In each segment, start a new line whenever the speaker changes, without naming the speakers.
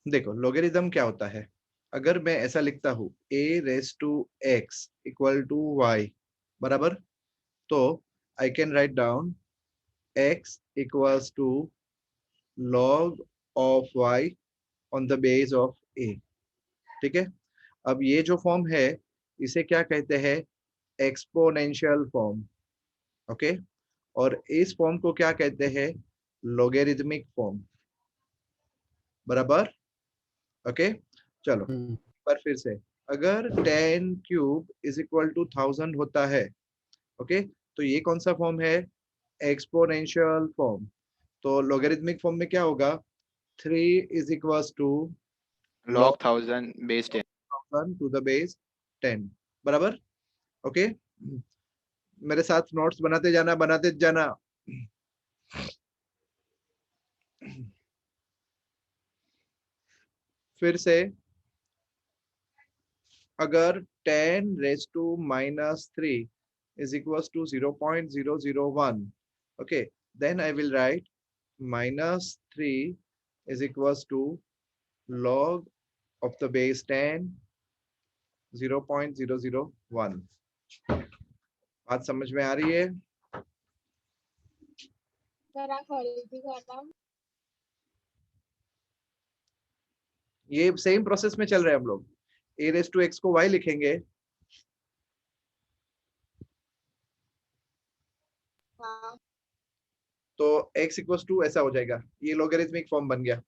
देखो लोगेरिथम क्या होता है, अगर मैं ऐसा लिखता हूँ a raise to x equal to y बराबर, तो I can write down x equals to log of y on the base of a। ठीक है, अब ये जो फॉर्म है इसे क्या कहते हैं, एक्सपोनेंशियल फॉर्म। ओके, और इस फॉर्म को क्या कहते हैं, लोगेरिथमिक फॉर्म बराबर। ओके, चलो पर फिर से, अगर 10 क्यूब इज इक्वल टू 1000 होता है, ओके, तो ये कौन सा फॉर्म है, एक्सपोनेंशियल फॉर्म। तो लोगेरिथमिक फॉर्म में क्या होगा, 3 is equal to
log
log
1000 base 10।
1000 to the base 10 बराबर। ओके, मेरे साथ नोट्स बनाते जाना। फिर से, अगर 10 raise to minus 3 is equals to 0.001, okay, then I will write minus 3 is equals to log of the base 10 0.001। बात समझ में आ रही है? ये सेम प्रोसेस में चल रहे हैं हम लोग, a रेज टू x को y लिखेंगे, तो x इक्वल्स टू ऐसा हो जाएगा, ये लोगरिथमिक फॉर्म बन गया।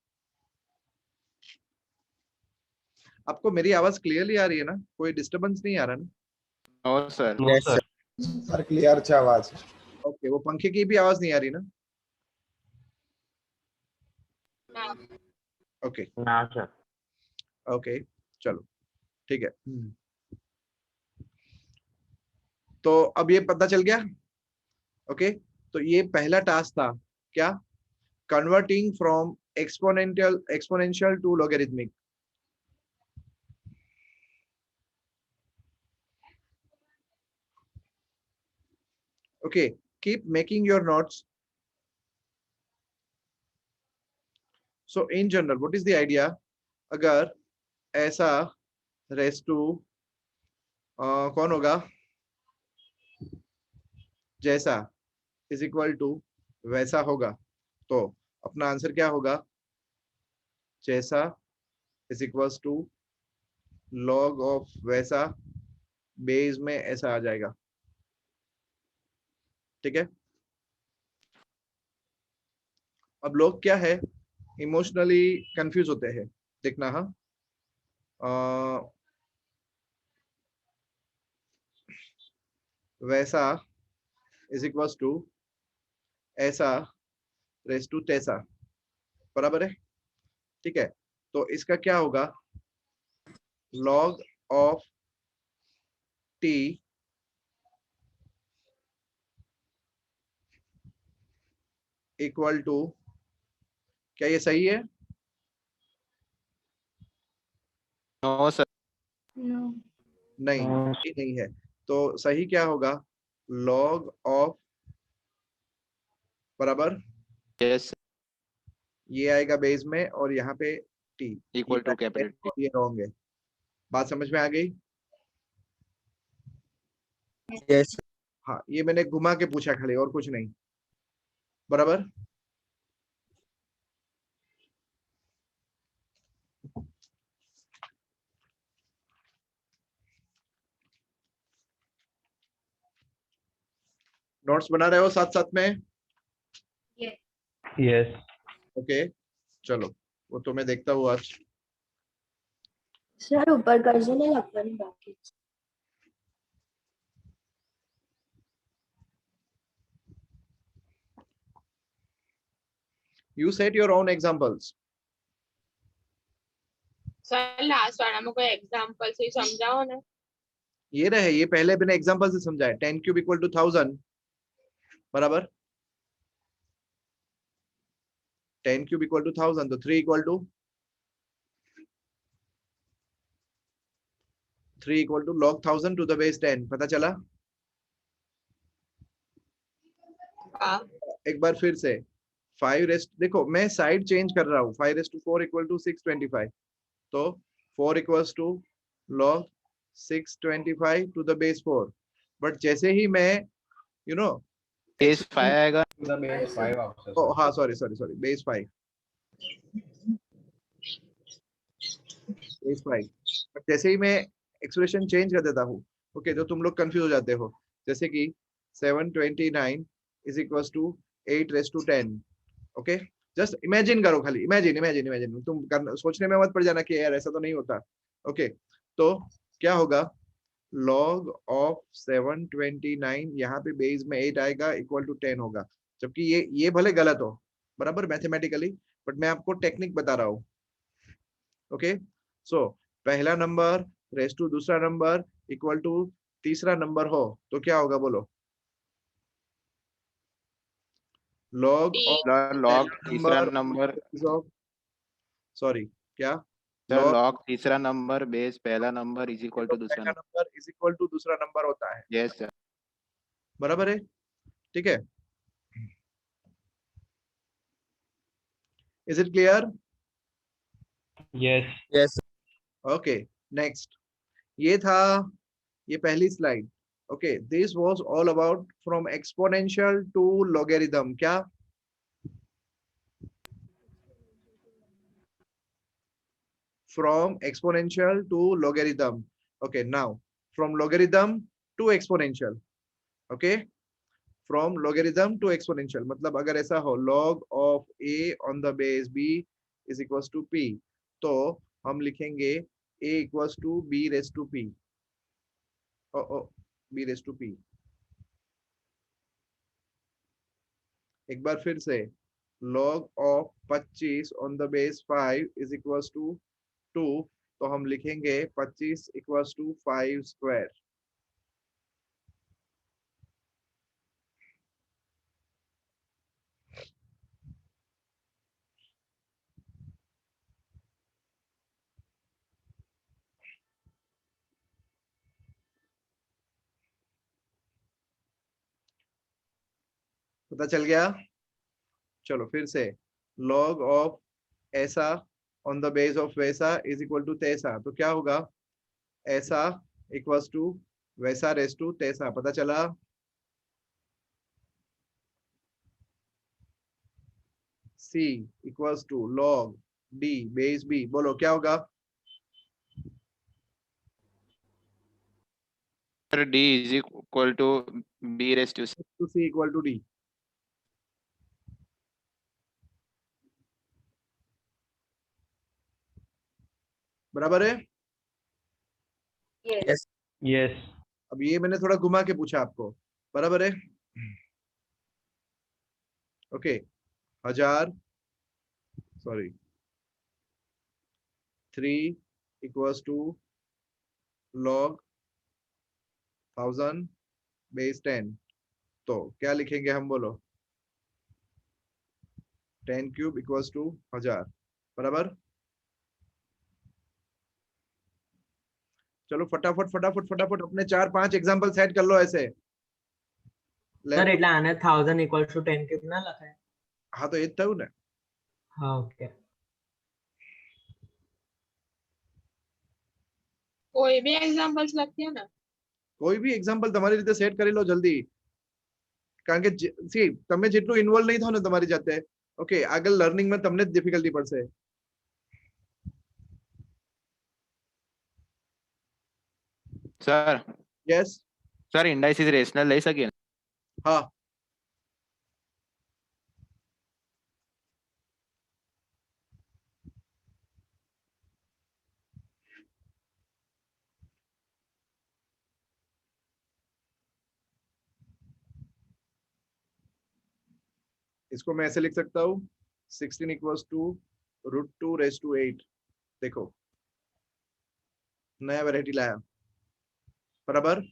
आपको मेरी आवाज क्लियरली आ रही है ना, कोई डिस्टरबेंस नहीं आ रहा ना?
No sir.
Yes sir.
Sir clear अच्छी आवाज।
ओके, वो पंखे की भी आवाज नहीं आ रही ना? ओके
ना सर।
ओके, चलो ठीक है। तो अब ये पता चल गया। ओके, तो ये पहला टास्क था क्या, converting from exponential to logarithmic. Okay, keep making your notes. So in general what is the idea, अगर ऐसा रेस टू कौन होगा, जैसा इज इक्वल टू वैसा होगा, तो अपना आंसर क्या होगा, जैसा is equals to log of वैसा बेस में ऐसा आ जाएगा। ठीक है, अब लोग क्या है, इमोशनली कंफ्यूज होते हैं, देखना। हाँ, वैसा इज इक्वल्स टू ऐसा रेस टू तैसा बराबर है। ठीक है, तो इसका क्या होगा, log of t equal to, क्या ये सही है?
No sir.
नहीं, ये नहीं है। तो सही क्या होगा, log ऑफ बराबर,
यस
ये आएगा बेस में और यहाँ पे t
equal to capital T.
ये रॉन्ग है। बात समझ में आ गई?
यस
हाँ, ये मैंने घुमा के पूछा खाली, और कुछ नहीं, बराबर। नोट्स बना रहे हो साथ साथ में?
यस
ओके, चलो वो तो मैं देखता हूँ आज।
सर ऊपर कर दो ना, लगता नहीं बाकी।
You set your own examples.
Sir last वाला में कोई एग्जांपल से समझाओ ना।
ये रहे, ये पहले मैंने एग्जांपल से समझाया, 10 क्यूब इक्वल टू 1000 बराबर, 10 क्यूब इक्वल टू 1000, तो 3 equal to log 1000 to the base 10, पता चला?
हाँ।
एक बार फिर से, 5 रेस्ट, देखो मैं साइड चेंज कर रहा हूँ, 5 रेस्ट टू 4 इक्वल टू 625, तो 4 equals to log 625 to the base 4, but जैसे ही मैं नो
बेस 5 आएगा।
to the base 5 also,
oh
sir.
हाँ sorry sorry sorry, base 5, base 5, but जैसे ही मैं एक्सप्रेशन चेंज कर देता हूँ, ओके, तो तुम लोग कंफ्यूज हो जाते हो, जैसे कि 729 is equals to 8 raised to 10, okay, just imagine करो, खाली इमेजिन इमेजिन इमेजिन, तुम सोचने में मत पड़ जाना कि यार ऐसा तो नहीं होता, ओके, तो क्या होगा, log ऑफ 729, यहाँ पे बेस में 8 आएगा, इक्वल टू 10 होगा, जबकि ये भले गलत हो, बराबर, मैथमेटिकली, बट मैं आपको टेक्निक बता रहा हूँ, ओके, सो पहला नंबर रेस टू दूसरा नंबर इक्वल टू तीसरा नंबर हो तो क्या होगा, बोलो, log
D.
ऑफ
लॉग तीसरा
नंबर
नंबर,
सॉरी, क्या,
सर
log
लॉग तीसरा नंबर बेस पहला नंबर इज इक्वल
तो
टू दूसरा
पहला
number.
Number is equal to दूसरा नंबर होता है,
यस सर।
बराबर है, ठीक है, is it clear,
Yes.
Okay, next, ये था, ये पहली slide, okay, this was all about from exponential to logarithm, क्या, from exponential to logarithm, okay, now from logarithm to exponential, okay, from logarithm to exponential, मतलब अगर ऐसा हो log of a on the base b is equals to p, तो हम लिखेंगे a equals to b raised to p, b raised to p, एक बार फिर से, log of 25 on the base 5 is equals to 2, तो हम लिखेंगे 25 इक्वल्स टू 5 स्क्वायर, पता चल गया, चलो फिर से, log ऑफ ऐसा ऑन द बेस ऑफ वैसा इज इक्वल टू तैसा, तो क्या होगा, ऐसा इक्वल्स टू वैसा रेस टू तैसा, पता चला, c equals to log d base b, बोलो क्या होगा,
sir D is equal to B raise to,
to c equal to d, बराबर है,
Yes.
Yes.
अब ये मैंने थोड़ा घुमा के पूछा आपको, बराबर है, okay, 1000 sorry 3 equals to log 1000 base 10, तो क्या लिखेंगे हम, बोलो, 10 क्यूब इक्वल्स टू 1000, बराबर, चलो फटाफट फटाफट फटाफट अपने 4-5 एग्जांपल सेट कर लो ऐसे,
સર
लेफ्ट,
એટલે આને 1000 ઇક્વલ ટુ 10 ક્યુબ ના લખાય?
हाँ तो ये થયું ને,
હા ઓકે.
कोई भी एग्जांपल्स लगती है ना।
કોઈ બી એક્ઝામ્પલ તમારી રીતે સેટ કરી લો જલ્દી, કારણ કે સી તમે જેટલું ઇન્વોલ્વ નહીં થાવ ને તમારી જાતે, ઓકે, આગળ લર્નિંગ માં તમને જ ડિફિકલ્ટી પડશે,
સર
યસ,
સર ઇન્ડાઇસિસ રેશનલ લઈ શકીએ ને?
हाँ, इसको मैं ऐसे लिख सकता हूँ, 16 इक्वल्स टू √2 raised to 8, देखो नया वैरायटी लाया, बराबर,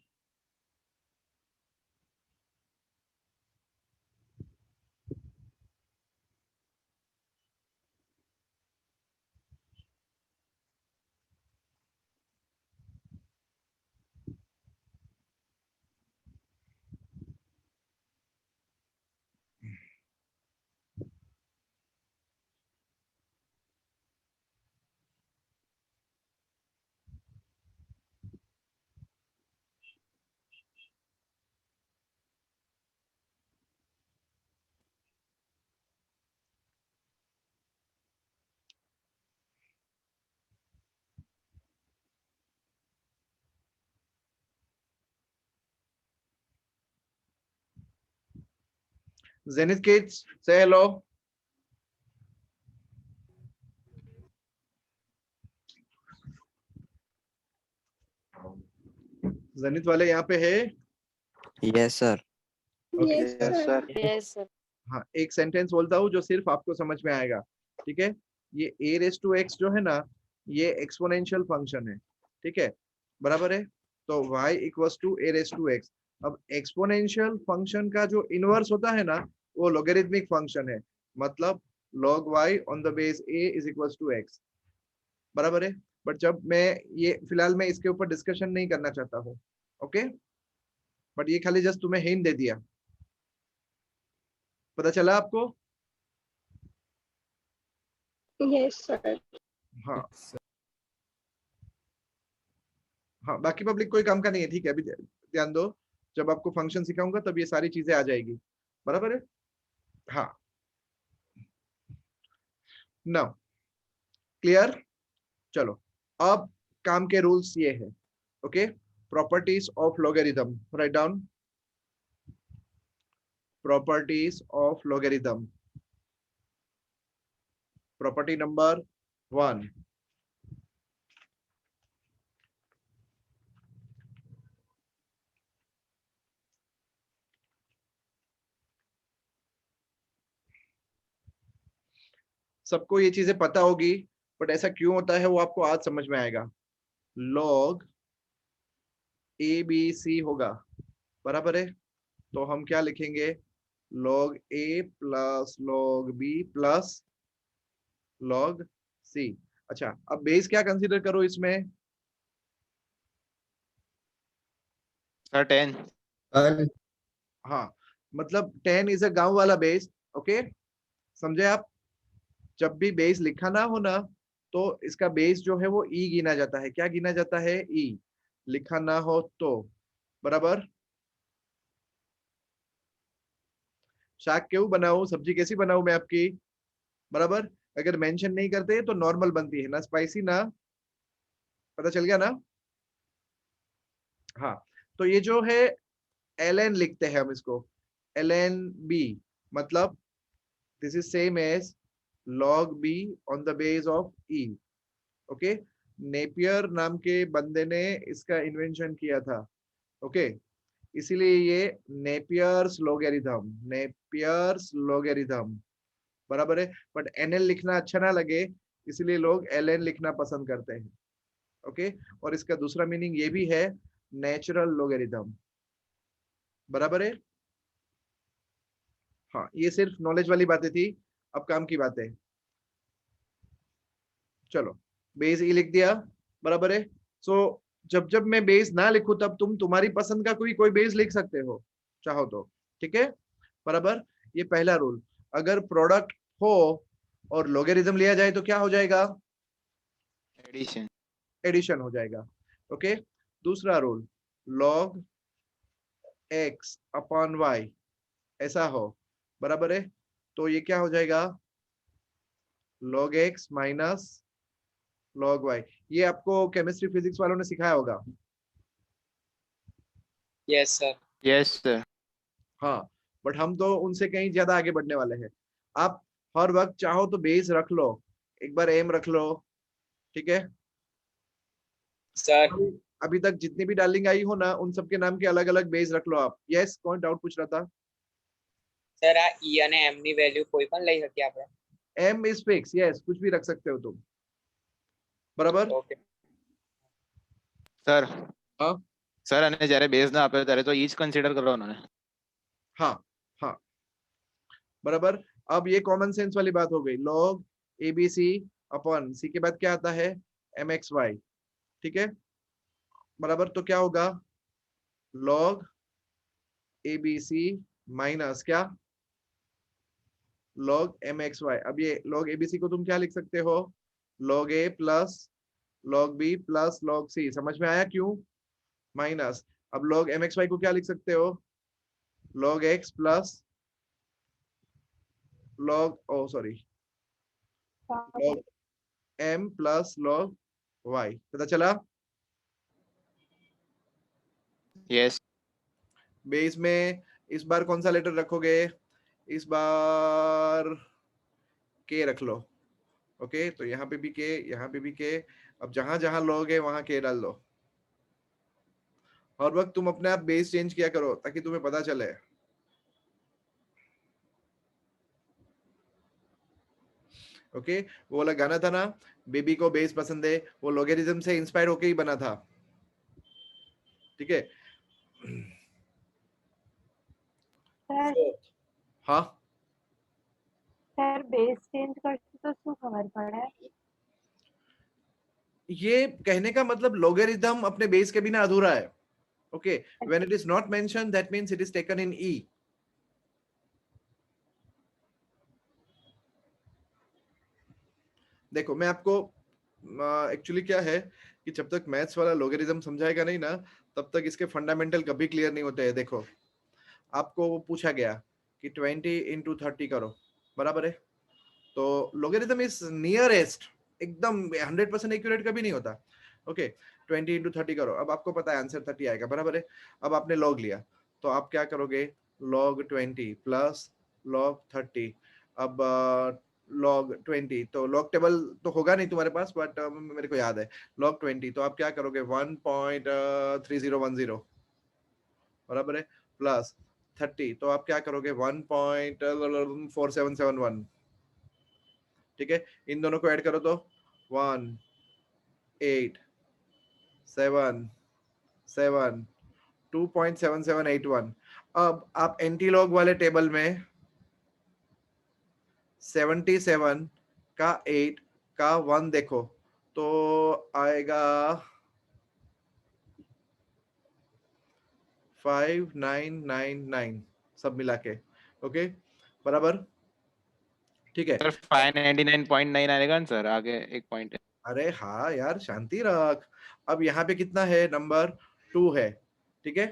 Zenith kids, say hello. Zenith वाले यहाँ पे है?
Yes sir.
Okay.
Yes, sir.
Yes, sir.
हाँ, एक सेंटेंस बोलता हूँ जो सिर्फ आपको समझ में आएगा, ठीक है? ये a रेस टू x जो है ना, ये एक्सपोनेंशियल फंक्शन है, ठीक है? बराबर है? तो y equals to a raise to x। अब एक्सपोनेंशियल फंक्शन का जो इनवर्स होता है ना, वो लॉगरिथमिक फंक्शन है, मतलब log y on the base a is equals to x। बराबर है? बट जब मैं ये फिलहाल मैं इसके ऊपर डिस्कशन नहीं करना चाहता हूँ, ओके? बट ये खाली जस्ट तुम्हें हिंट दे दिया। पता चला आपको?
Yes, sir.
हाँ हाँ, बाकी पब्लिक कोई काम का नहीं है, ठीक है? अभी ध्यान दो, जब आपको फंक्शन सिखाऊंगा तब ये सारी चीजें आ जाएगी। बराबर है? हाँ, नाउ क्लियर? चलो, अब काम के रूल्स ये है, okay? Properties of logarithm, write down. Properties of logarithm, property number 1, सबको ये चीजें पता होगी, बट ऐसा क्यों होता है वो आपको आज समझ में आएगा। log ABC होगा, बराबर है? तो हम क्या लिखेंगे? log A plus log B plus log C। अच्छा, अब बेस क्या कंसीडर करो इसमें?
सर 10।
हाँ, मतलब 10 इज अ गांव वाला बेस, ओके? समझे आप? जब भी बेस लिखा ना हो ना, तो इसका बेस जो है वो ई गिना जाता है। क्या गिना जाता है? ई। लिखा ना हो तो, बराबर? शाक क्यों बनाऊं, सब्जी कैसी बनाऊं मैं आपकी? बराबर? अगर मेंशन नहीं करते तो नॉर्मल बनती है ना, स्पाइसी ना। पता चल गया ना? हाँ, तो ये जो है ln लिखते हैं हम इसको, ln b, मतलब this is same as log b on the base of e, okay? Napier नाम के बंदे ने इसका इन्वेंशन किया था, ओके? इसीलिए ये नेपियर्स लोगेरिथम, नेपियर्स लोगेरिथम, बराबर है? बट एनएल लिखना अच्छा ना लगे, इसलिए लोग एलएन लिखना पसंद करते हैं, ओके? और इसका दूसरा मीनिंग ये भी है, नेचुरल लोगेरिथम, बराबर है? हाँ, ये सिर्फ नॉलेज वाली बातें थी, अब काम की बातें। चलो, बेस ई लिख दिया, बराबर है? सो जब जब मैं बेस ना लिखूं तब तुम तुम्हारी पसंद का कोई कोई बेस लिख सकते हो, चाहो तो, ठीक है? बराबर? ये पहला रूल। अगर प्रोडक्ट हो और लोगेरिथम लिया जाए तो क्या हो जाएगा?
एडिशन।
एडिशन हो जाएगा, ओके? दूसरा rule, log x upon y ऐसा हो, बराबर है? तो ये क्या हो जाएगा? log x minus log y। ये आपको केमिस्ट्री फिजिक्स वालों ने सिखाया होगा।
Yes sir.
Yes sir.
हाँ, बट हम तो उनसे कहीं ज्यादा आगे बढ़ने वाले हैं। आप हर वक्त चाहो तो बेस रख लो, एक बार एम रख लो, ठीक है?
सर
अभी तक जितनी भी डार्लिंग आई हो ना, उन सबके नाम के अलग अलग बेस रख लो आप। यस, कौन डाउट पूछ रहा था?
सर आ ई અને m ની વેલ્યુ કોઈ પણ લઈ શકીએ આપણે?
एम इज फिक्स, यस, कुछ भी रख सकते हो तुम, बराबर?
ઓકે
સર
हाँ
સર અને જ્યારે બેઝ ના આપે ત્યારે તો ઈ જ કન્સિડર કરવાનો ને?
हाँ हाँ, बराबर? अब ये कॉमन सेंस वाली बात हो गई। log ABC अपॉन सी के बाद क्या आता है? mxy, ठीक है? बराबर? तो क्या होगा? log ABC माइनस क्या? log mxy। अब ये log ABC को तुम क्या लिख सकते हो? log a plus log b plus log c। समझ में आया क्यों? माइनस। अब log mxy को क्या लिख सकते हो? log x plus log, oh sorry, log m plus log y। पता चला?
यस।
बेस में इस बार कौन सा लेटर रखोगे? इस बार के रख लो। ओके, तो यहाँ पे भी के, यहाँ पे भी के। अब जहां जहां लोगे वहां के डाल दो। हर वक्त तुम अपने आप बेस चेंज किया करो ताकि तुम्हें पता चले। ओके, वो वाला गाना था ना, बेबी को बेस पसंद है, वो लोगेरिथम से इंस्पायर होके ही बना था। ठीक है।
સર
हाँ,
સર બેઝ ચેન્જ કરશું તો શું ખબર પડે?
ये कहने का मतलब लोगेरिथम अपने बेस के बिना अधूरा है। Okay, when it is not mention that means it is taken in E. देखो मैं आपको एक्चुअली क्या है कि जब तक मैथ्स वाला लोगेरिथम समझाएगा नहीं ना, तब तक इसके फंडामेंटल कभी क्लियर नहीं होते हैं। देखो आपको वो पूछा गया कि 20 इंटू 30 करो, बराबर है? तो लोगेरिथम इज नियरेस्ट, एकदम 100% एक्यूरेट कभी नहीं होता। ओके, 20 इंटू 30 करो, अब आपको पता है आंसर 30 आएगा, बराबर है? अब आपने लॉग लिया, तो आप क्या करोगे? Log 20 plus log 30। अब लॉग 20, तो लॉग टेबल तो होगा नहीं तुम्हारे पास, बट मेरे को याद है लॉग 20, तो आप क्या करोगे? 1.3010, बराबर है? प्लस 30, तो आप क्या करोगे? 1.4771। ठीक है, इन दोनों को ऐड करो तो 1.877 2.7781। अब आप एंटी लॉग वाले टेबल में 77 का 8 का 1 देखो, तो आएगा 5999 सब मिला के। ओके, बराबर? ठीक है।
सर 599.9 आएगा ना सर, आगे एक पॉइंट है।
अरे हाँ यार, शांति रख। अब यहाँ पे कितना है? नंबर 2 है, ठीक है,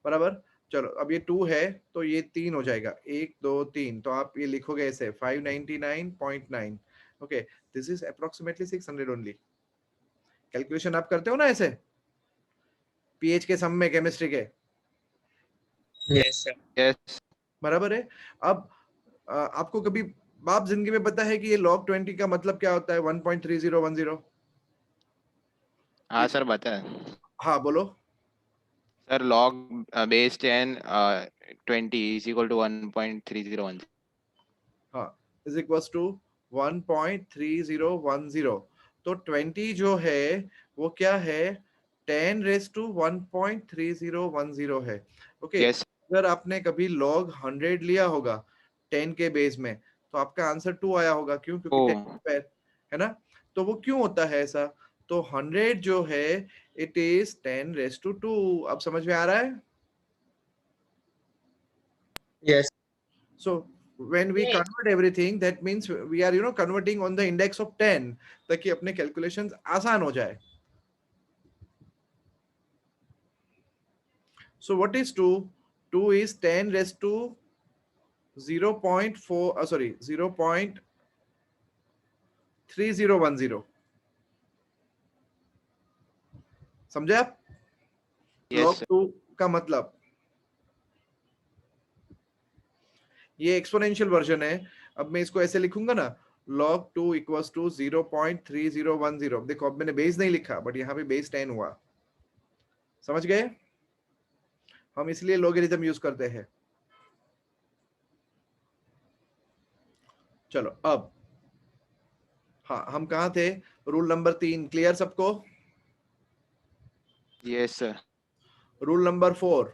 बराबर? चलो अब ये 2 है तो ये 3 हो जाएगा, 1 2 3, तो आप ये लिखोगे ऐसे 599.9। Okay, this is approximately 600 only. Calculation आप करते हो ना ऐसे पीएच के सम में, केमिस्ट्री के,
यस सर।
यस
बराबर है? अब आपको कभी बाप जिंदगी में पता है कि ये log 20 का मतलब क्या होता है? 1.3010।
हाँ सर बता है
हाँ बोलो।
Sir, log base 10 20 is equal to 1.3010।
हाँ, इज इक्वल्स टू 1.3010। तो 20 जो है वो क्या है? 10 रेज टू 1.3010 है। ओके,
यस
अगर आपने कभी log 100 लिया होगा 10 के बेस में, तो आपका आंसर 2 आया होगा। क्यों? क्योंकि 10 स्क्वायर है ना। तो वो क्यों होता है ऐसा? तो 100 जो है इट इज 10 रेज टू 2। अब समझ में आ रहा है?
Yes
So when we
Yes.
convert everything, that means we are converting on the index of 10 ताकि अपने calculations आसान हो जाए। So what is 2? 2 is 10 raised to 0.4 sorry 0.3010। समझे आप?
यस
log 2 का मतलब ये एक्सपोनेंशियल वर्जन है। अब मैं इसको ऐसे लिखूंगा ना, log 2 इक्वल्स टू 0.3010। देखो अब मैंने बेस नहीं लिखा, बट यहाँ पे बेस 10 हुआ। समझ गए? हम इसलिए लोगरिथम यूज करते हैं। चलो अब, हाँ हम कहाँ थे? रूल नंबर 3 क्लियर सबको?
Yes sir.
रूल नंबर 4,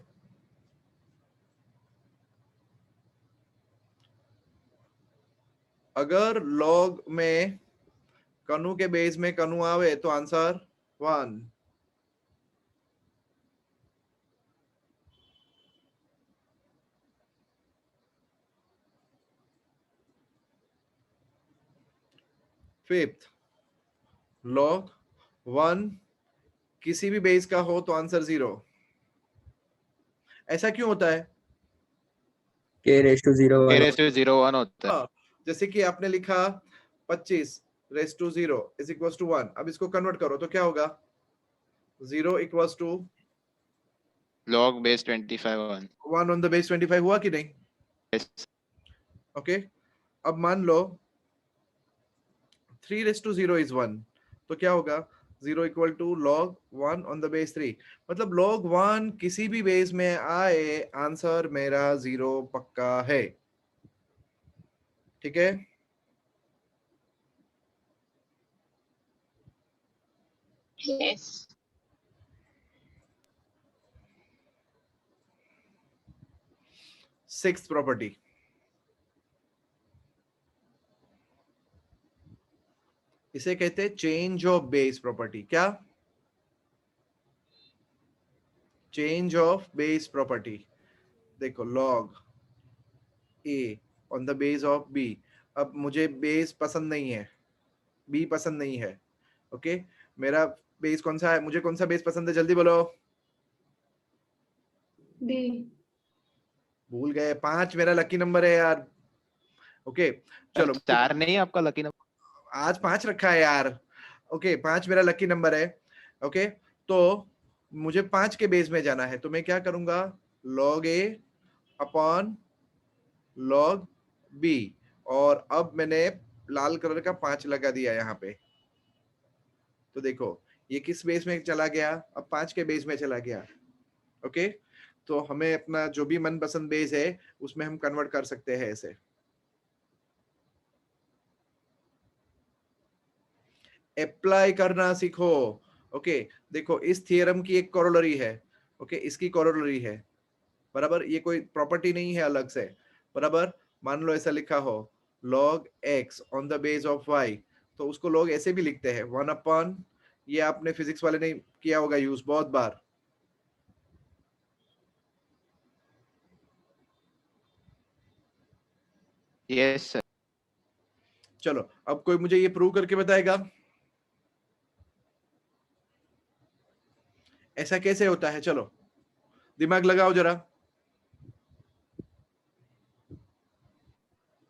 अगर लॉग में कनु के बेस में कनु आवे तो आंसर 1। फिफ्थ, लॉग 1 किसी भी बेस का हो तो आंसर 0। ऐसा क्यों होता है?
k raised to 0
k
1
raised to 0 1 होता है।
हाँ, जैसे कि आपने लिखा 25 raise to 0 is equal to 1। अब इसको कन्वर्ट करो तो क्या होगा? 0 equals to
log base 25 1।
1 on the base 25 हुआ कि नहीं?
यस
ओके अब मान लो 3 raised to 0 is 1, तो क्या होगा 0 equal to log 1 on the base 3, मतलब log 1 किसी भी बेस में आए आंसर मेरा 0 पक्का है। ठीक है,
yes,
6th प्रॉपर्टी, इसे कहते हैं चेंज ऑफ बेस प्रॉपर्टी। क्या? Change of base property. देखो log a on the base of b, अब मुझे बेस पसंद नहीं है, b पसंद नहीं है। ओके मेरा बेस कौन सा है, मुझे कौन सा बेस पसंद है, जल्दी बोलो।
B.
भूल गए, 5 मेरा लकी नंबर है यार। ओके चलो
4 नहीं आपका लकी नंबर?
आज 5 रखा है यार। ओके 5 मेरा लकी नंबर है। ओके तो मुझे 5 के बेस में जाना है, तो मैं क्या करूंगा, log a upon log b, और अब मैंने लाल कलर का 5 लगा दिया यहाँ पे, तो देखो ये किस बेस में चला गया, अब 5 के बेस में चला गया। ओके तो हमें अपना जो भी मनपसंद बेस है उसमें हम कन्वर्ट कर सकते हैं ऐसे। अप्लाई करना सीखो। ओके देखो इस थियरम की एक कोरोलरी है, ओके इसकी कोरोलरी है, बराबर, ये कोई प्रॉपर्टी नहीं है अलग से, बराबर। मान लो ऐसा लिखा हो log x on the base of y, तो उसको लोग ऐसे भी लिखते हैं 1 अपॉन, ये आपने फिजिक्स वाले ने किया होगा यूज बहुत बार।
Yes sir.
चलो अब कोई मुझे ये प्रूव करके बताएगा ऐसा कैसे होता है, चलो दिमाग लगाओ जरा।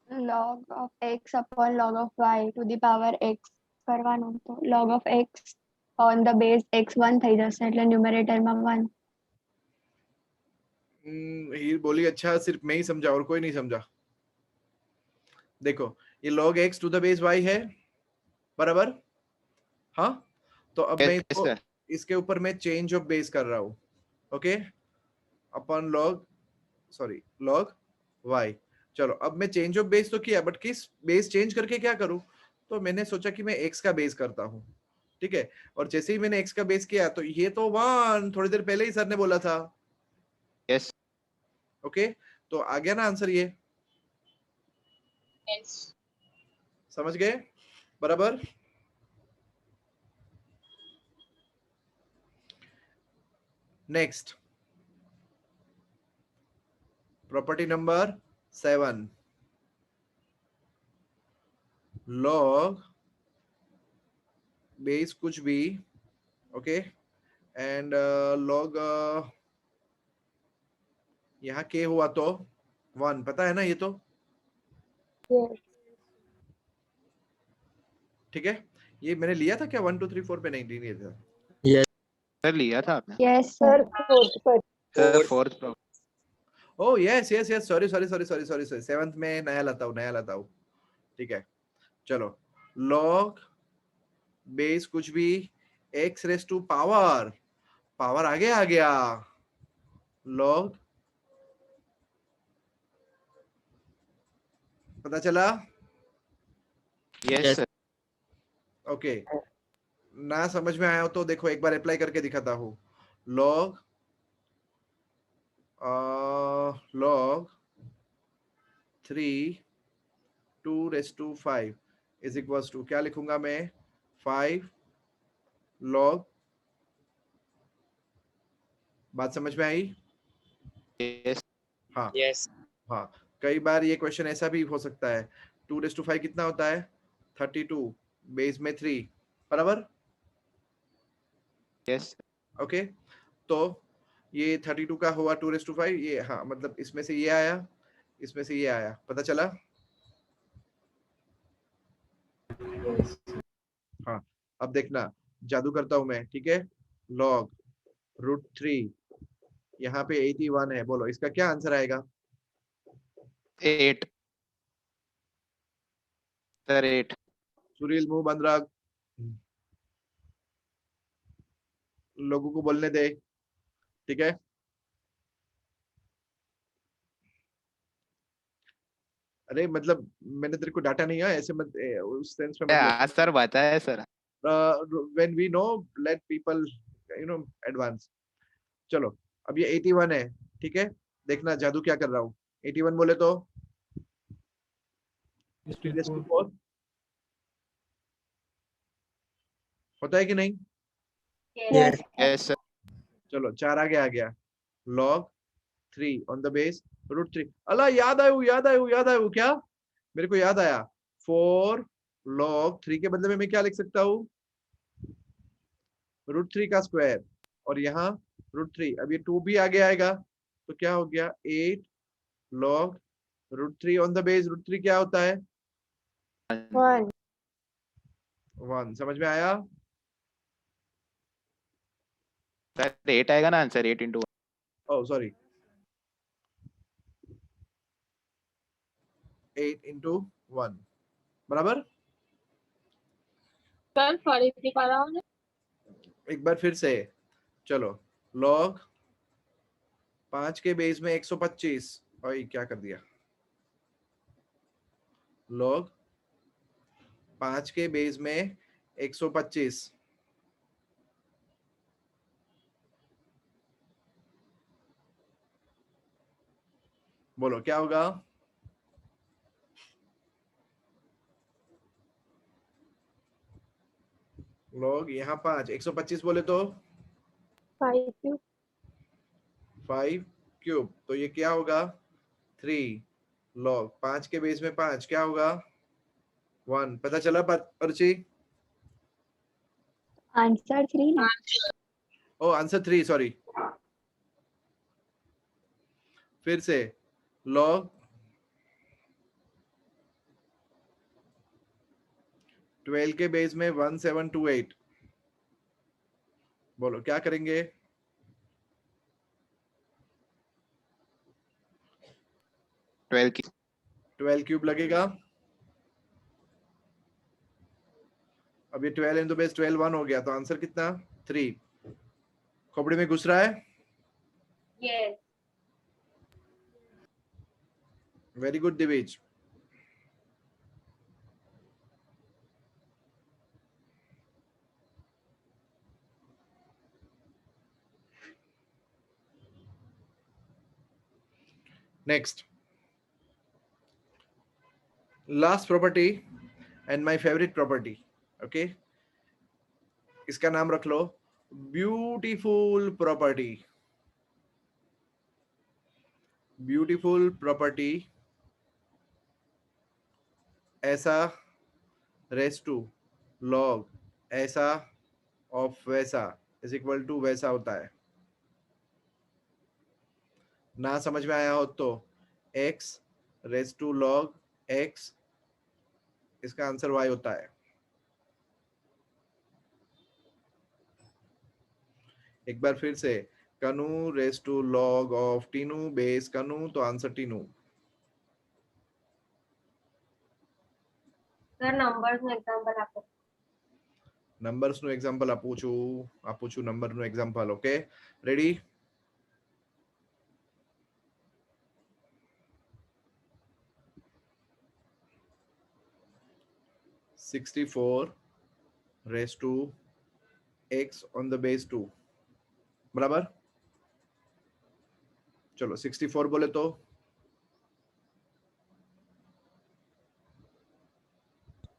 Log of x upon log of y to the power x કરવાનું, તો log of x on the base x1 થઈ જશે, એટલે ન્યુમરેટર માં 1.
हीर बोली अच्छा सिर्फ मैं ही समझा और कोई नहीं समझा। देखो ये log x to the base y है, बराबर। हाँ तो अब मैं
यस
इसको
सर।
इसके ऊपर मैं चेंज ऑफ बेस कर रहा हूं, ओके अपन log y। चलो अब मैं चेंज ऑफ बेस तो किया, बट किस बेस चेंज करके क्या करूं, तो मैंने सोचा कि मैं x का बेस करता हूं। ठीक है, और जैसे ही मैंने x का बेस किया तो ये तो 1 थोड़ी देर पहले ही सर ने बोला था।
यस
ओके तो आ गया ना आंसर ये,
yes,
समझ गए, बराबर। Next property number 7, log base कुछ भी, ओके एंड log यहाँ के हुआ तो 1, पता है ना ये तो,
Yes.
ठीक है। ये मैंने लिया था क्या 1 2 3 4 पे, नहीं लिया था।
सर लिया था आपने?
Yes, sir.
Sir fourth
oh yes yes yes, sorry sorry sorry sorry sorry sorry, 7th में नया लाता हूँ। ठीक है चलो, log बेस कुछ भी x raise to power, power आ गया log, पता चला।
Yes sir.
ओके ना समझ में आया हो तो देखो एक बार अप्लाई करके दिखाता हूँ। log log 3 2 raise to 5 is equals to, क्या लिखूंगा मैं, 5 log, बात समझ में आई।
यस
हाँ
यस
हाँ, कई बार ये क्वेश्चन ऐसा भी हो सकता है, 2 रेस टू 5 कितना होता है, 32 बेस में 3, बराबर।
यस
ओके तो ये 32 का हुआ 2 रेस टू 5, ये हाँ मतलब इसमें से ये आया, इसमें से ये आया, पता चला। हाँ अब देखना जादू करता हूं मैं, ठीक है। log √3, यहाँ पे 81 है, बोलो इसका क्या आंसर आएगा।
8 सर 8.
सुनील मुंह बंद रख, लोगों को बोलने दे, ठीक है? अरे मतलब मैंने तेरे को डाटा नहीं है ऐसे मत उस सेंस में मतलब
आज सर बताया sir.
when we know let people advance. चलो अब ये 81 है, ठीक है? देखना जादू क्या कर रहा हूँ। 81 बोले तो 3/4 होता है कि नहीं?
Yes.
Yes sir.
चलो 4 आगे आ गया, log 3 on the base √3। अल्लाह याद आया क्या? मेरे को याद आया, 4 log 3 के बदले में मैं क्या लिख सकता हूँ? √3 का स्क्वायर, और यहाँ √3। अब ये 2 भी आगे आएगा तो क्या हो गया? 8 log √3 on the base। √3 क्या होता है? 1। समझ में आया?
सर 8 आएगा ना answer, 8 into 1.
Oh sorry, 8 into 1 बराबर।
सर फॉर कर रहा हूँ।
एक बार फिर से, चलो log 5 के बेस में 125, और क्या कर दिया? log 5 के बेस में 125, बोलो क्या होगा? log यहाँ 5 125 बोले तो 5 क्यूब, तो ये क्या होगा? 3 log 5 के बेस में 5 क्या होगा? 1। पता चला पर्ची?
आंसर 3 ना?
ओ आंसर 3, सॉरी। फिर से log 12 के बेस में 1728, बोलो क्या करेंगे? 12 क्यूब लगेगा। अब ये 12 इन द बेस 12 1 हो गया, तो आंसर कितना? 3। खोपड़ी में घुस रहा है?
Yes.
Very good Divij. Next, last property and my favourite property, okay? इसका नाम रख लो ब्यूटीफुल प्रॉपर्टी। ब्यूटीफुल प्रॉपर्टी ऐसा रेस टू log ऐसा ऑफ वैसा इज इक्वल टू वैसा होता है। ना समझ में आया हो तो x raise to log x, इसका आंसर y होता है। एक बार फिर से, कनू रेस टू log ऑफ टीनू बेस कनू, तो आंसर टीनू।
સર નંબર્સ નું એક્ઝામ્પલ આપો.
નંબર્સ નું એક્ઝામ્પલ આપું છું નંબર નું example, okay? Ready? $64 raised to x on the base 2 बराबर। चलो 64 बोले तो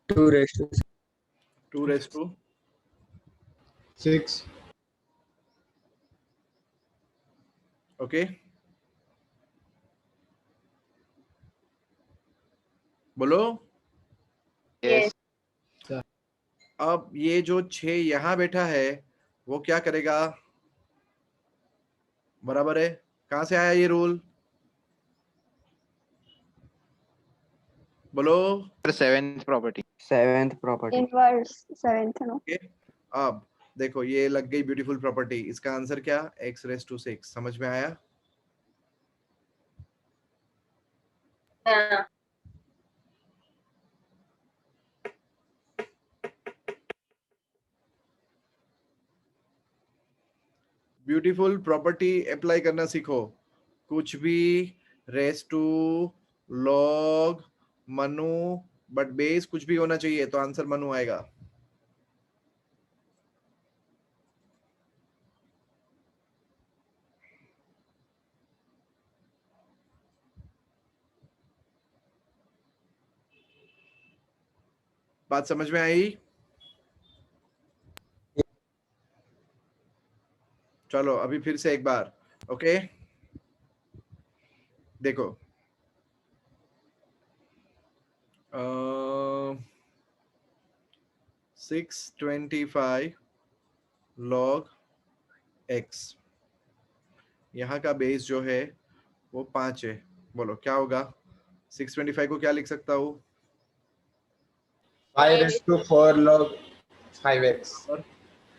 2 raised to
2 raised to
6,
okay? बोलो।
Yes.
अब ये जो 6 यहाँ बैठा है वो क्या करेगा? बराबर है। कहां से आया ये रूल? बोलो।
Seventh property.
7th property.
Inverse 7th no.
Okay, अब देखो ये लग गई ब्यूटीफुल प्रॉपर्टी। इसका आंसर क्या? x raise to 6। समझ में आया? ब्यूटीफुल प्रॉपर्टी अप्लाई करना सीखो। कुछ भी रेस टू लॉग मनु, बट बेस कुछ भी होना चाहिए तो आंसर मनु आएगा। बात समझ में आई? चलो अभी फिर से एक बार, ओके देखो 625 log x, यहाँ का बेस जो है वो 5 है। बोलो क्या होगा? 625 को क्या लिख सकता हूँ?
5/4 log 5x।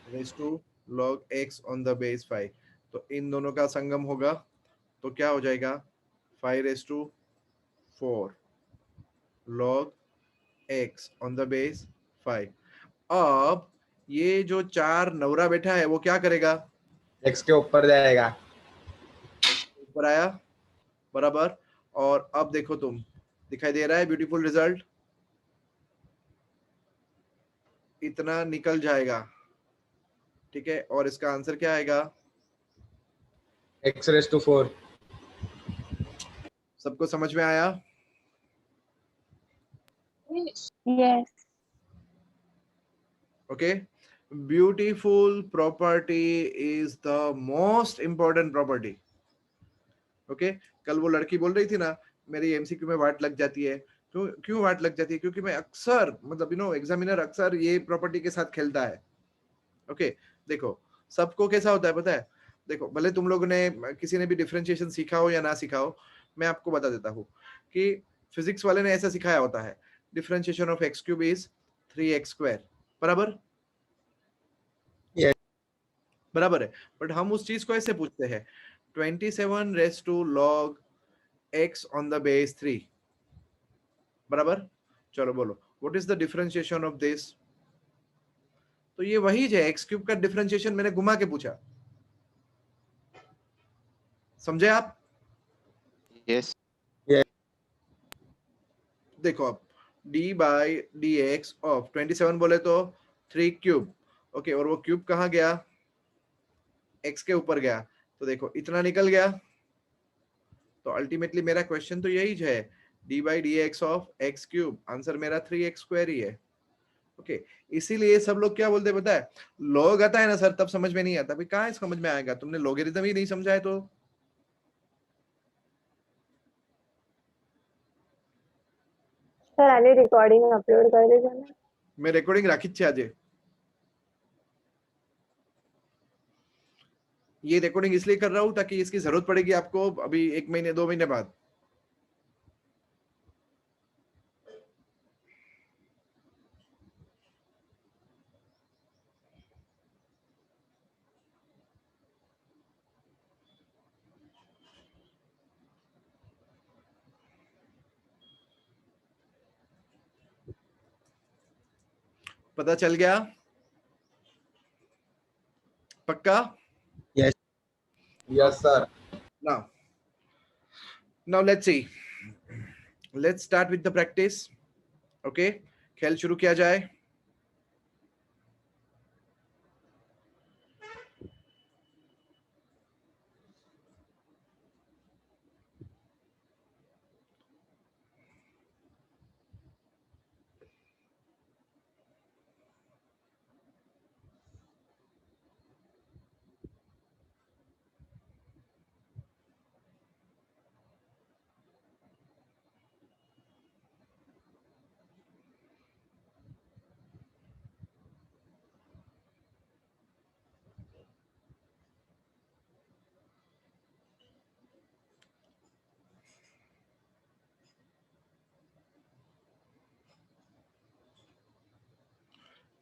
Raise to log x on the base 5, तो इन दोनों का संगम होगा तो क्या हो जाएगा? 5/4 log x on the base 5। अब ये जो 4 नवरा बैठा है वो क्या करेगा?
x के ऊपर जाएगा।
ऊपर आया, बराबर। और अब देखो तुम, दिखाई दे रहा है ब्यूटीफुल रिजल्ट? इतना निकल जाएगा, ठीक है। और इसका आंसर क्या आएगा?
x⁴।
सबको समझ में आया?
Yes.
Okay, beautiful property is the most important property. Okay, कल वो लड़की बोल रही थी ना मेरी एमसीक्यू में वाट लग जाती है। क्यों क्यों वाट लग जाती है? क्योंकि मैं अक्सर मतलब एग्जामिनर अक्सर ये प्रॉपर्टी के साथ खेलता है। ओके देखो सबको कैसा होता है पता है? देखो भले तुम लोगों ने किसी ने भी डिफरेंशिएशन सीखा हो या ना सीखा हो, मैं आपको बता देता हूँ कि फिजिक्स वाले ने ऐसा सिखाया होता है, differentiation of x³ is 3x², बराबर?
Yes.
बराबर है। बट हम उस चीज को ऐसे पूछते हैं 27 log x on the base 3, बराबर? चलो बोलो what is the differentiation of this? तो ये वही है, x³ का डिफरेंशिएशन मैंने घुमा के पूछा। समझे आप?
Yes.
देखो अब d/dx ऑफ 27 बोले तो 3³ ओके, और वो क्यूब कहाँ गया? x के ऊपर गया, तो देखो इतना निकल गया। तो अल्टीमेटली मेरा क्वेश्चन तो यही है, d/dx ऑफ x³, आंसर मेरा 3x² ही है। ओके इसीलिए सब लोग क्या बोलते हैं पता है? लॉग आता है ना सर तब समझ में नहीं आता। भाई कहाँ समझ में आएगा? तुमने लॉगरिथम ही नहीं समझा है तो।
સર આની રેકોર્ડિંગ અપલોડ કરી દેજો ને.
मैं रेकॉर्डिंग राखी છે આજે। ये रिकॉर्डिंग इसलिए कर रहा हूं ताकि इसकी जरूरत पड़ेगी आपको अभी 1 महीने 2 महीने बाद। पता चल गया? पक्का?
Yes sir।
now let's see, let's start with the practice। okay खेल शुरू किया जाए।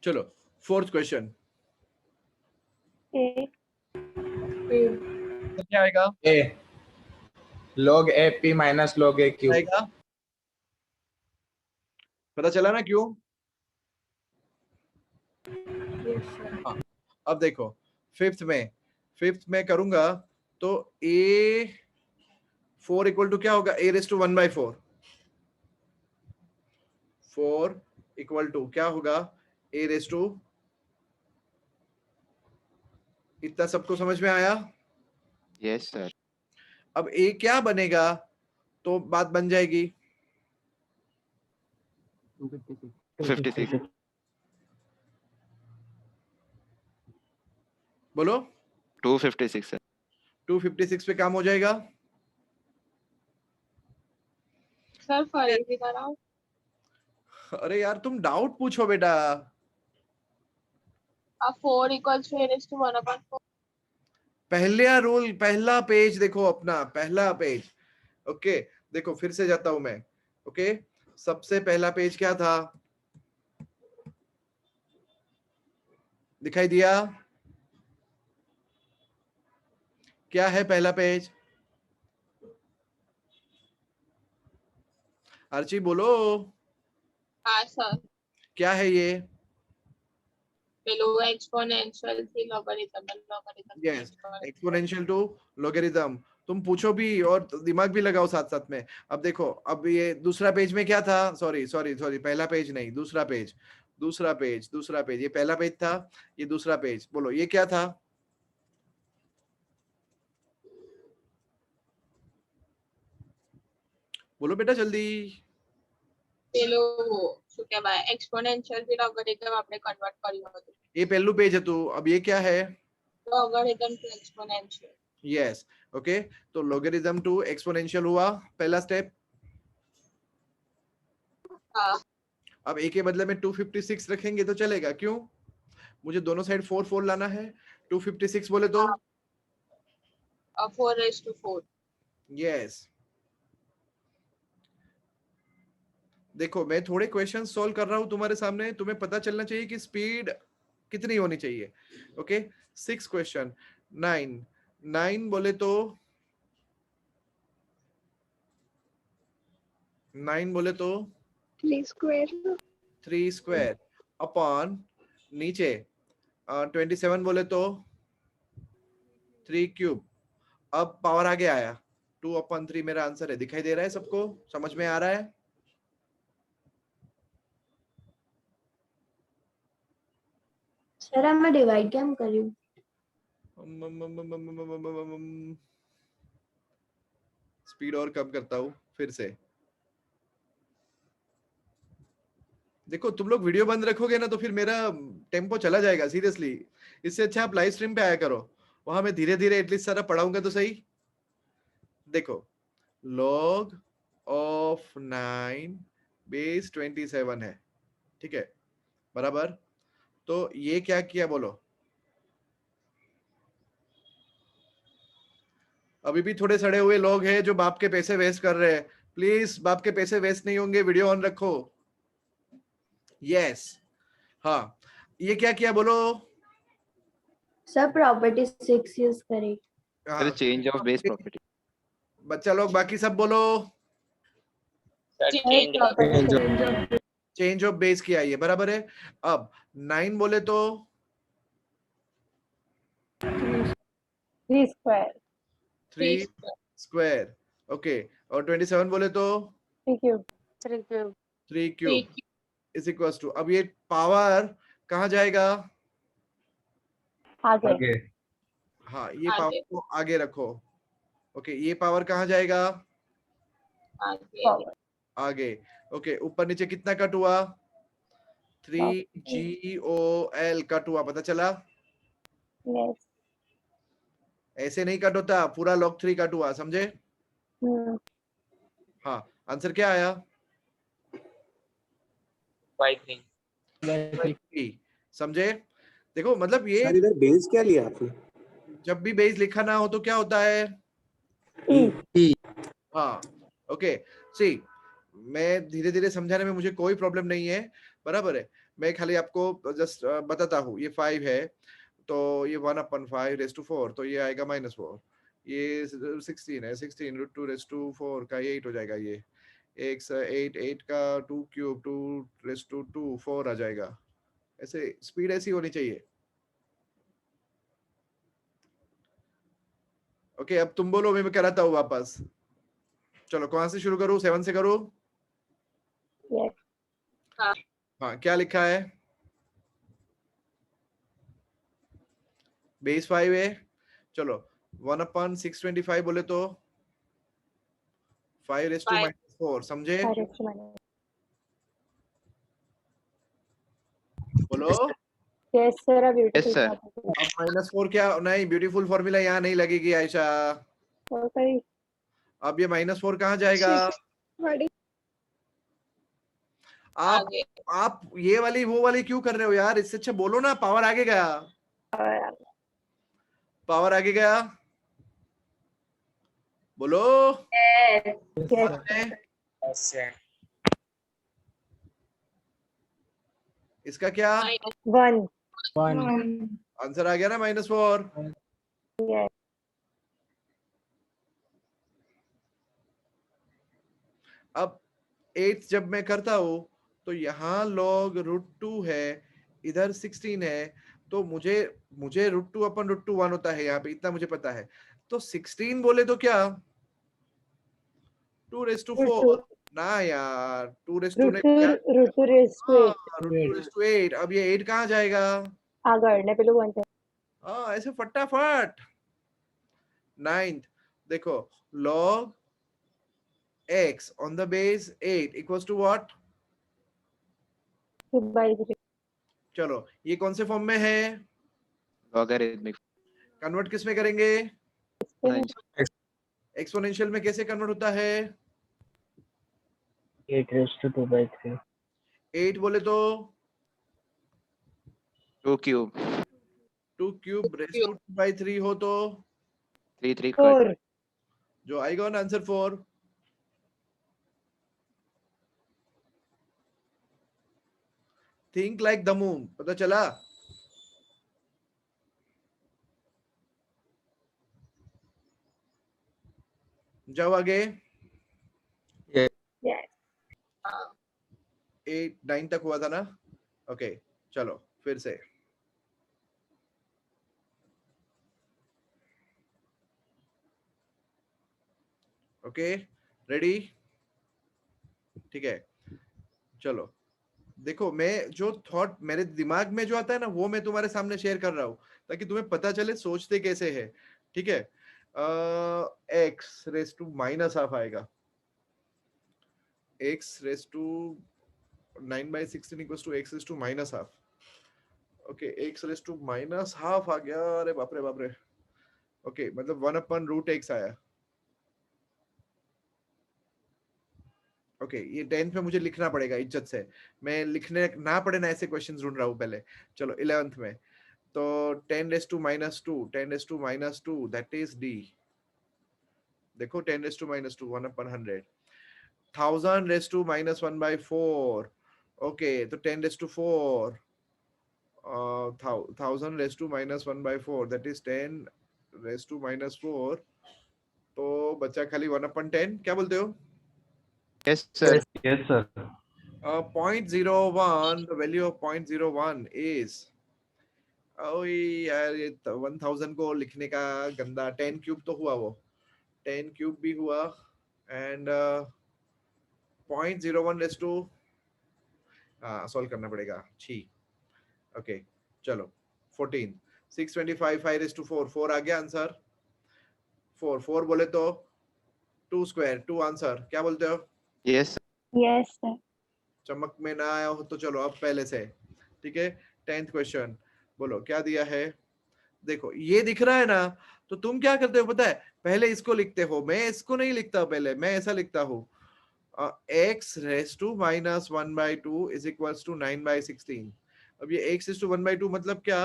चलो 4th क्वेश्चन
એ
क्या आएगा?
a log AP minus log AQ।
आएगा, पता चला ना क्यों? हाँ अब देखो 5th में फिफ्थ में करूंगा तो A4 इक्वल टू क्या होगा, A raise to 1/4, 4 equal to क्या होगा, A रेस टू, इतना सबको समझ में आया?
Yes, sir.
अब A क्या बनेगा तो बात बन जाएगी,
56.
बोलो
256, sir.
256 पे काम हो जाएगा।
सर फरीदी कराओ।
अरे यार तुम डाउट पूछो बेटा।
अब 4 इक्वल्स टू a to 1/4।
पहला रूल, पहला पेज देखो अपना, पहला पेज। ओके देखो फिर से जाता हूं मैं। ओके सबसे पहला पेज क्या था, दिखाई दिया? क्या है पहला पेज? आर्ची बोलो
हाँ सर,
क्या है ये?
पेलो एक्सपोनेंशियल थी logarithm
yes, exponential to logarithm. तुम पूछो भी और दिमाग भी लगाओ साथ साथ में। अब देखो, अब ये दूसरा पेज में क्या था, सॉरी सॉरी सॉरी, पहला पेज नहीं, दूसरा पेज, दूसरा पेज, दूसरा पेज। ये पहला पेज था, ये दूसरा पेज। बोलो ये क्या था? बोलो बेटा जल्दी।
પેલો શું કહેવાય એક્સપોનેન્શિયલ થી લોગરિથમ આપણે કન્વર્ટ કર્યું હતું,
ये पहलू पेज है, तो अब ये क्या है?
લોગરિથમ ટુ એક્સપોનેન્શિयल।
यस ओके, तो लॉगरिथम टू एक्सपोनेंशियल हुआ पहला स्टेप।
हाँ
अब ए के बदले में 256 रखेंगे तो चलेगा, क्यों? मुझे दोनों साइड 4 4 लाना है। 256 बोले तो
4/4।
यस। देखो मैं थोड़े क्वेश्चन सॉल्व कर रहा हूं तुम्हारे सामने, तुम्हें पता चलना चाहिए कि स्पीड कितनी होनी चाहिए। ओके 6 क्वेश्चन, 9 9 बोले तो 9 बोले तो
3 square
3 स्क्वायर अपॉन नीचे 27 बोले तो 3 क्यूब। अब पावर आगे आया, 2/3 मेरा आंसर है। दिखाई दे रहा है सबको, समझ में आ रहा है?
सर हमें डिवाइड क्या हम करें?
स्पीड और कम करता हूं फिर से। देखो तुम लोग वीडियो बंद रखोगे ना तो फिर मेरा टेम्पो चला जाएगा सीरियसली। इससे अच्छा आप लाइव स्ट्रीम पे आया करो, वहां मैं धीरे धीरे एटलीस्ट सारा पढ़ाऊंगा तो सही। देखो log ऑफ 9 बेस 27 है, ठीक है बराबर। तो ये क्या किया बोलो? अभी भी थोड़े सड़े हुए लोग हैं जो बाप के पैसे वेस्ट कर रहे हैं। प्लीज बाप के पैसे वेस्ट नहीं होंगे, वीडियो ऑन रखो। यस हाँ, ये क्या किया बोलो?
सर प्रॉपर्टी 6 यूज करें।
Sir,
हाँ,
change of base property.
बच्चा लोग बाकी सब बोलो।
Sir change
change of base किया, ये बराबर है। अब 9 बोले तो
3 square
3 स्क्वायर ओके, और 27 बोले तो
3 cube 3 cube
3 cube is equals to. अब ये पावर कहाँ जाएगा?
आगे
हाँ ये पावर को आगे रखो। ओके ये पावर कहाँ जाएगा?
forward
आगे। ओके ऊपर नीचे कितना कट हुआ? 3GOL कट हुआ, पता चला?
yes
ऐसे नहीं कट होता, पूरा log 3 कट हुआ, समझे? हाँ आंसर क्या आया?
5/3।
समझे? देखो मतलब ये
इधर बेस क्या लिया आपने?
जब भी बेस लिखा ना हो तो क्या होता है? हाँ ओके सी, मैं धीरे धीरे समझाने में मुझे कोई प्रॉब्लम नहीं है, बराबर है। मैं खाली आपको जस्ट बताता हूँ। ये 5 है तो ये 1/5 रेज़ टू 4, तो ये आएगा -4। ये 16 है, 16√2 रेज़ टू 4 का 8 हो जाएगा। ये 8 का 2 क्यूब 2 रेज़ टू 2 4 आ जाएगा। ऐसे स्पीड ऐसी होनी चाहिए। ओके अब तुम बोलो, मैं कराता हूँ वापस। चलो कौन से शुरू करूँ, 7 से करूँ?
Yes.
हाँ क्या लिखा है? बेस 5 है। चलो 1/625 बोले तो 5⁻⁴ समझे?
5
बोलो।
Yes, sir. A
Yes,
beautiful
sir.
property.
अब -4 क्या नहीं, ब्यूटीफुल फॉर्मूला यहाँ नहीं लगेगी आयशा।
Okay.
अब ये -4 कहाँ जाएगा? आप
आगे
आप ये वाली वो वाली क्यों कर रहे हो यार? इससे अच्छा बोलो ना पावर आगे गया, पावर आगे गया, बोलो।
Yes.
आपने इसका क्या
1.
1.
आंसर आ गया ना -4?
Yes.
अब 8 जब मैं करता हूं तो यहाँ log √2 है, इधर 16 है, तो मुझे मुझे √2/√2 1 होता है यहाँ पे, इतना मुझे पता है। तो 16 बोले तो क्या 2⁴ ना यार, 2⁴ ने क्या?
Root 2 raised to 8.
√2⁸ अब ये 8 कहाँ जाएगा?
આગળ ને પેલું 1
हाँ ऐसे फटाफट। 9th देखो log x on the base 8 equals to what?
2/3.
चलो ये कौन से फॉर्म में है?
Logarithmic.
कन्वर्ट किस में करेंगे?
Exponential.
एक्सपोनेंशियल में कैसे कन्वर्ट होता है?
8 raised to 2/3.
8 बोले तो
2 cube.
2 क्यूब रेज़ टू 2/3 हो तो
3
4.
जो आएगा ना answer 4। Think like the moon, पता चला? जाओ आगे।
Yes.
8 9 तक हुआ था ना? ओके चलो फिर से। Okay ready? ठीक है चलो देखो, मैं जो थॉट मेरे दिमाग में जो आता है ना वो मैं तुम्हारे सामने शेयर कर रहा हूँ ताकि तुम्हें पता चले सोचते कैसे है। ठीक है एक्स रेस टू -12 आएगा, x raised to 9/16 equals to x raised to -12। Okay x raised to -12 आ गया, अरे बाप रे बाप रे। ओके मतलब 1/√x आया। ओके ये 10th में मुझे लिखना पड़ेगा इज्जत से, मैं लिखने ना पड़े ना ऐसे क्वेश्चंस ढूंढ रहा हूँ पहले। चलो 11th में तो 10 raised to -2 10 raised to -2 that is d। देखो 10 raised to -2 1/100। 1000 raised to -1/4 okay तो 10 raised to 4 1000 raised to -1/4 that is 10 raised to -4 तो बचा खाली 1/10। क्या बोलते हो?
Yes, sir.
Yes, sir.
0.01, the value of 0.01 is ओए यार ये 1000 को लिखने का गंदा। 10 क्यूब तो हुआ, वो 10 क्यूब भी हुआ एंड 0.01 रेस टू सॉल्व करना पड़ेगा छी। ओके चलो 14 625 5 रेस टू 4 4 आ गया आंसर। 4 4 बोले तो 2 स्क्वायर 2 आंसर। क्या बोलते हो?
Yes, sir.
Yes, sir.
चमक में ना आया हो तो चलो अब पहले से। ठीक है 10th क्वेश्चन बोलो क्या दिया है? देखो ये दिख रहा है ना, तो तुम क्या करते हो पता है? पहले इसको लिखते हो, मैं इसको नहीं लिखता, पहले मैं ऐसा लिखता हूँ x raised to -1/2 is equals to 9/16। अब ये x raised to 1/2 मतलब क्या?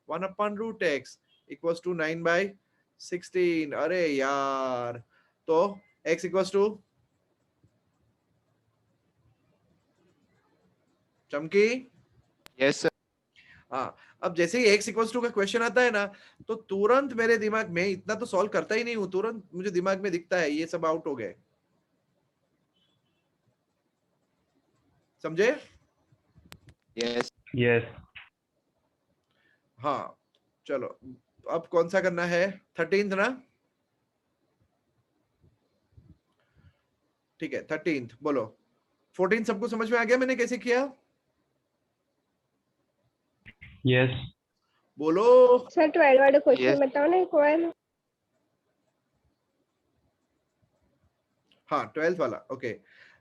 1/√x equals to 9/16। अरे यार तो x equals to चमकी।
Yes, sir.
हाँ अब जैसे ही x इक्वल्स टू का क्वेश्चन आता है ना तो तुरंत मेरे दिमाग में, इतना तो सॉल्व करता ही नहीं हूँ, तुरंत मुझे दिमाग में दिखता है ये सब आउट हो गए। समझे?
Yes.
Yes.
हाँ चलो अब कौन सा करना है? 13th ना? ठीक है 13th बोलो। 14 सबको समझ में आ गया मैंने कैसे किया?
Yes.
बोलो।
सर 12 वाला
Yes.
क्वेश्चन बताओ ना एक बार।
हाँ 12th वाला ओके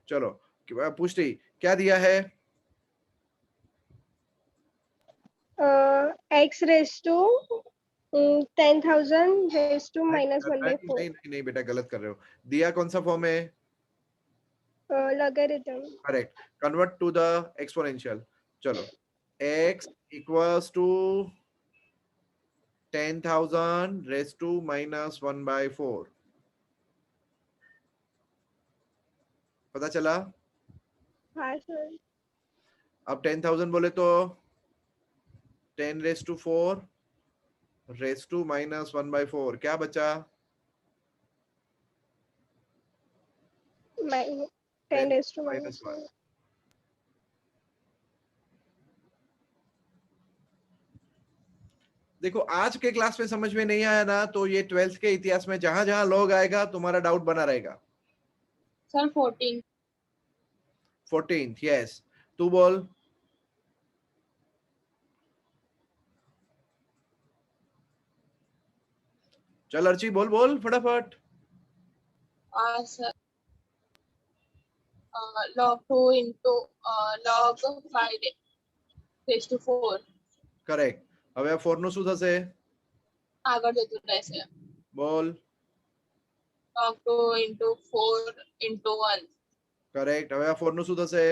चलो पूछ रही क्या दिया है?
x raise to 10,000 raise to minus 1/4
नहीं नहीं नहीं बेटा गलत कर रहे हो। दिया कौन सा फॉर्म है?
Logarithm.
Correct. Convert to the exponential. चलो x equals to 10,000 raise to minus 1/4 पता चला?
हाँ सर।
अब 10,000 बोले तो 10 raise to 4 raise to minus 1/4 क्या बचा?
10 रेस टू
माइनस
माइनस
1। देखो आज के क्लास में समझ में नहीं आया ना तो ये 12th के इतिहास में जहां जहां लॉग आएगा तुम्हारा डाउट बना रहेगा।
सर 14।
14th यस तू बोल। चल अर्ची बोल बोल फटाफट।
Sir log 2 into log 5 raised to 4
correct હવે આ 4 નું શું થશે?
આગળ જતું રહેશે.
બોલ।
log 2 into 4 into 1
કરેક્ટ હવે આ 4 નું શું થશે?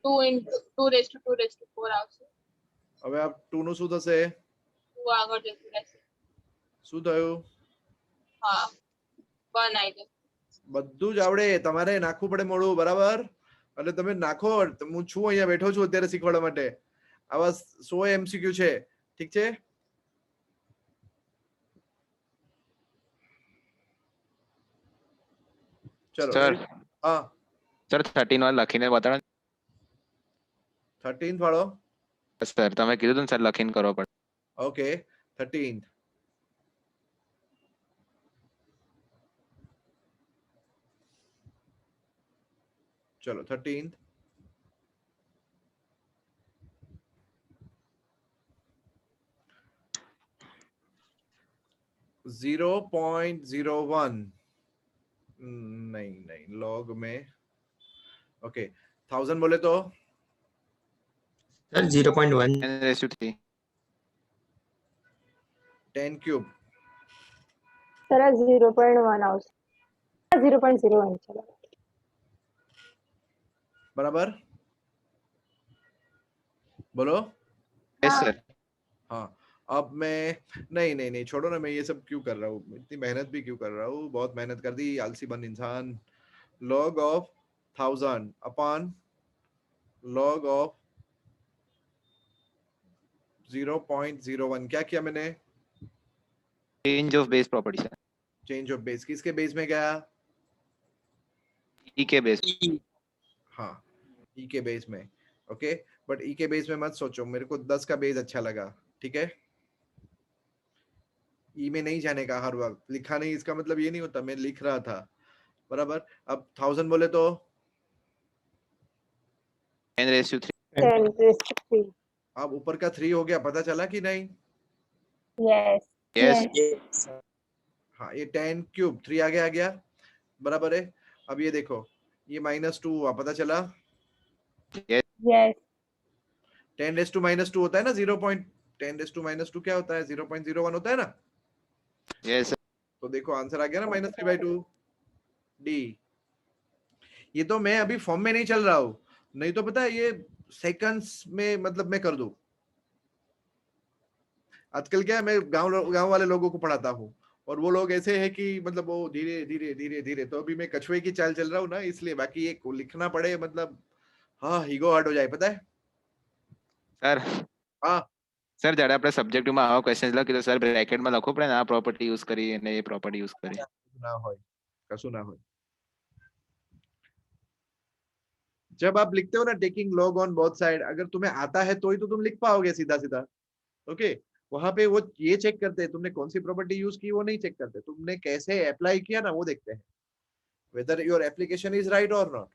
2 into 2 raised to 4 આવશે.
હવે આ 2 નું શું થશે?
2 આગળ જતું રહેશે.
શું થયું?
હા 1 આવી જશે.
બધું જ આવડે તમારે નાખવું પડે મોડું બરાબર એટલે તમે નાખો હું છું અહીંયા બેઠો છું અત્યારે શીખવાડવા માટે આવા 100 MCQ છે ઠીક છે ચલો
સર
હા
સર 13 વાળો લખીને બતાડો
13th વાળો
સર તમે કીધું હતું ને સર લખીને કરવો પડે.
ઓકે 13th चलो 13th .01 नहीं नहीं लॉग में ओके 1000 बोले तो
sir 0.1
10 raised to 3
10 cube
sir 0.1 આવશે. 0.01 ચલો.
बराबर बोलो।
Yes sir.
हाँ अब मैं नहीं नहीं नहीं छोड़ो ना मैं ये सब क्यों कर रहा हूँ इतनी मेहनत भी क्यों कर रहा हूँ बहुत मेहनत कर दी आलसी बन इंसान। log of 1000 upon log of 0.01 क्या किया मैंने?
Change of base property sir.
Change of base किसके बेस में गया?
ई के बेस.
हाँ ई के बेस में ओके बट ई के बेस में मत सोचो मेरे को 10 का बेस अच्छा लगा ठीक है ई में नहीं जाने का हर वक्त लिखा नहीं इसका मतलब ये नहीं होता मैं लिख रहा था बराबर। अब 1000 बोले तो
10 raised to 3.
10 रेस टू 3
अब ऊपर का 3 हो गया पता चला कि नहीं?
Yes
yes.
हाँ ये 10 क्यूब 3 आगे आ गया बराबर है। अब ये देखो ये -2 हुआ पता चला?
यस
10 रेस टू -2 होता है ना 0.10 रेस टू -2 क्या होता है 0.01 होता है ना।
यस.
तो देखो आंसर आ गया ना -3/2 डी। ये तो मैं अभी फॉर्म में नहीं चल रहा हूँ नहीं तो पता है ये सेकंड्स में मतलब मैं कर दूं। आजकल क्या है मैं गांव वाले लोगों को पढ़ाता हूँ और वो लोग ऐसे हैं कि मतलब वो धीरे धीरे धीरे धीरे तो अभी मैं कछुए की चाल चल रहा हूँ ना इसलिए बाकी ये लिखना पड़े मतलब हाँ हीगो हार्ड हो जाए पता है
સર
हाँ
સર જ્યારે આપણે સબ્જેક્ટમાં આવા ક્વેશ્ચન્સ લખી તો સર બ્રેકેટમાં લખવું પડે ને આ પ્રોપર્ટી યુઝ કરી અને એ પ્રોપર્ટી યુઝ કરી.
ना हो कसू ना हो जब आप लिखते हो ना taking log on both side अगर तुम्हें आता है तो ही तो तुम लिख पाओगे सीधा सीधा ओके वहां पे वो ये चेक करते हैं तुमने कौन सी प्रॉपर्टी यूज की वो नहीं चेक करते तुमने कैसे अप्लाई किया ना वो देखते हैं whether your application is right or not.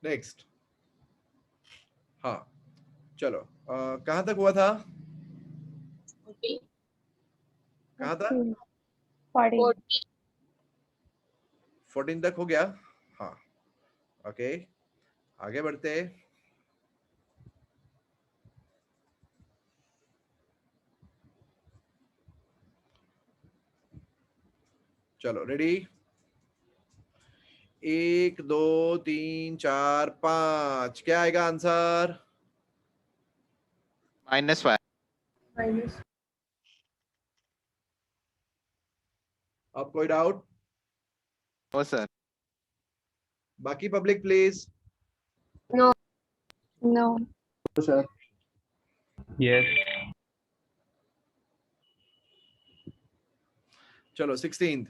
Next. हाँ चलो कहाँ तक हुआ था? कहाँ था?
40.
14 तक हो गया. हाँ ओके आगे बढ़ते. चलो रेडी. 1 2 3 4 5 क्या आएगा आंसर?
-5.
अब कोई डाउट?
No, sir.
बाकी पब्लिक प्लीज.
No.
Yes.
चलो 16th.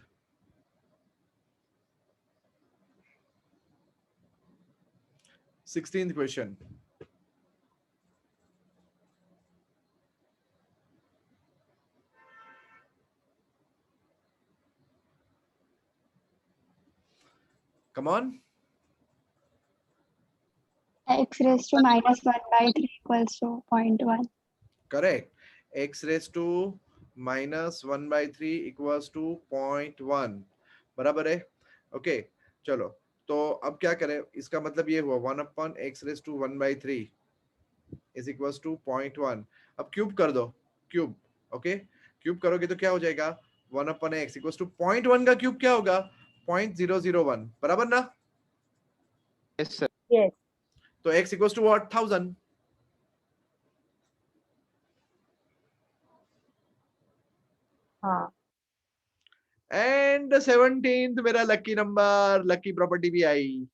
Question. Come on.
X raised to minus 1 by 3 equals to 0.1.
Correct. X raised to minus 1 by 3 equals to 0.1. बराबर है. ओके चलो तो अब क्या करें? इसका मतलब ये हुआ 1 upon x raised to 1 by 3 is equals to 0.1. अब क्यूब कर दो. क्यूब. ओके क्यूब करोगे तो क्या हो जाएगा? 1 upon x equals to 0.1 का क्यूब क्या होगा? 0.001. बराबर ना?
Yes, sir.
Yes.
तो x equals to what? 1000.
हाँ.
एंड 17th मेरा लकी नंबर, लकी प्रॉपर्टी भी आई.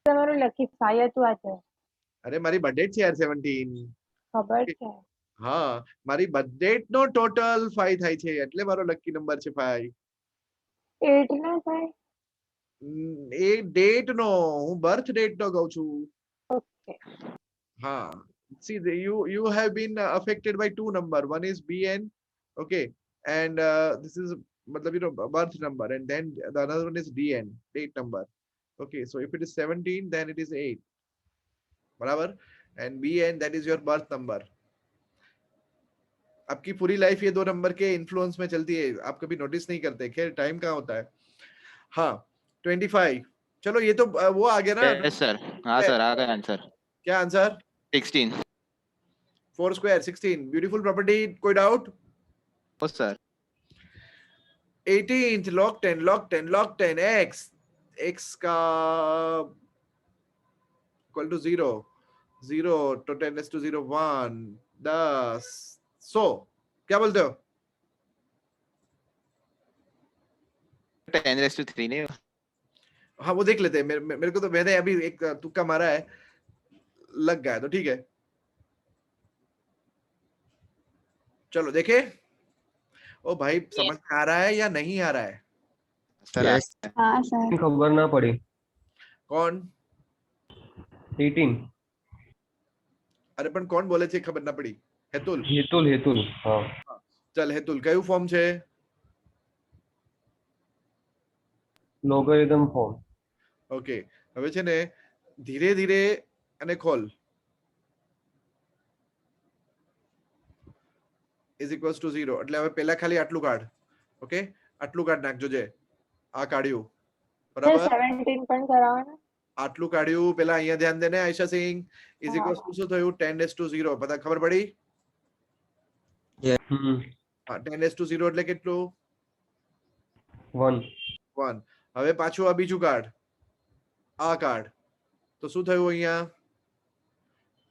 તમારું લકી 5 હતું આજે.
અરે મારી બર્થડે છે યાર 17.
ખબર છે.
હા મારી બર્થડે નો ટોટલ 5 થાય છે એટલે મારો લકી નંબર છે 5.
8 ના થાય.
એ ડેટ નો હું બર્થ ડેટ નો કહું છું.
ઓકે.
હા see you have been affected by two number. One is bn, okay, and this is matlab you know birth number, and then the another one is dn, date number. Okay, so if it is 17 then it is 8 बराबर, and bn that is your birth number. आपकी पूरी life ये दो number के influence में चलती है, आप कभी नोटिस नहीं करते. खैर टाइम कहाँ होता है. हाँ 25. चलो ये तो वो आ गया ना.
Yes, sir. हाँ sir, आ गया आंसर.
क्या आंसर?
16.
4 square 16. Beautiful property. कोई doubt?
Oh, sir.
18th log 10 x का इक्वल टू 0 तो 10 to 0 1 10. सो क्या बोलते हो?
10⁻³ नहीं.
हाँ वो देख लेते हैं. मेरे को तो मैंने अभी एक तुक्का मारा है, लग गया तो ठीक है. चलो देखे. ओ भाई समझ में आ रहा है या नहीं आ रहा है?
Sir,
Yes.
हाँ सर.
खबर ना पड़ी.
कौन?
18.
अरे पण कौन बोले छे खबर ना पड़ी? हेतुल.
हेतुल. हाँ.
चल हेतुल કયું ફોર્મ છે?
Logarithm form.
ઓકે હવે છે ને ધીરે ધીરે અને ખોલ. is equals to 0 એટલે હવે પહેલા ખાલી આટલું કાઢ. ઓકે આટલું કાઢ નાખજો. જે આ કાઢ્યું
સર
બરાબર.
17 પણ કરાવવાના.
આટલું કાઢ્યું પહેલા અહીંયા ધ્યાન દેને આયશા સિંહ. is equals to શું થયું? 10⁻0. પતા ખબર પડી? હા 10⁻0 એટલે કેટલું?
1.
1. હવે પાછું આ બીજું કાઢ. આ કાઢ તો શું થયું અહીંયા?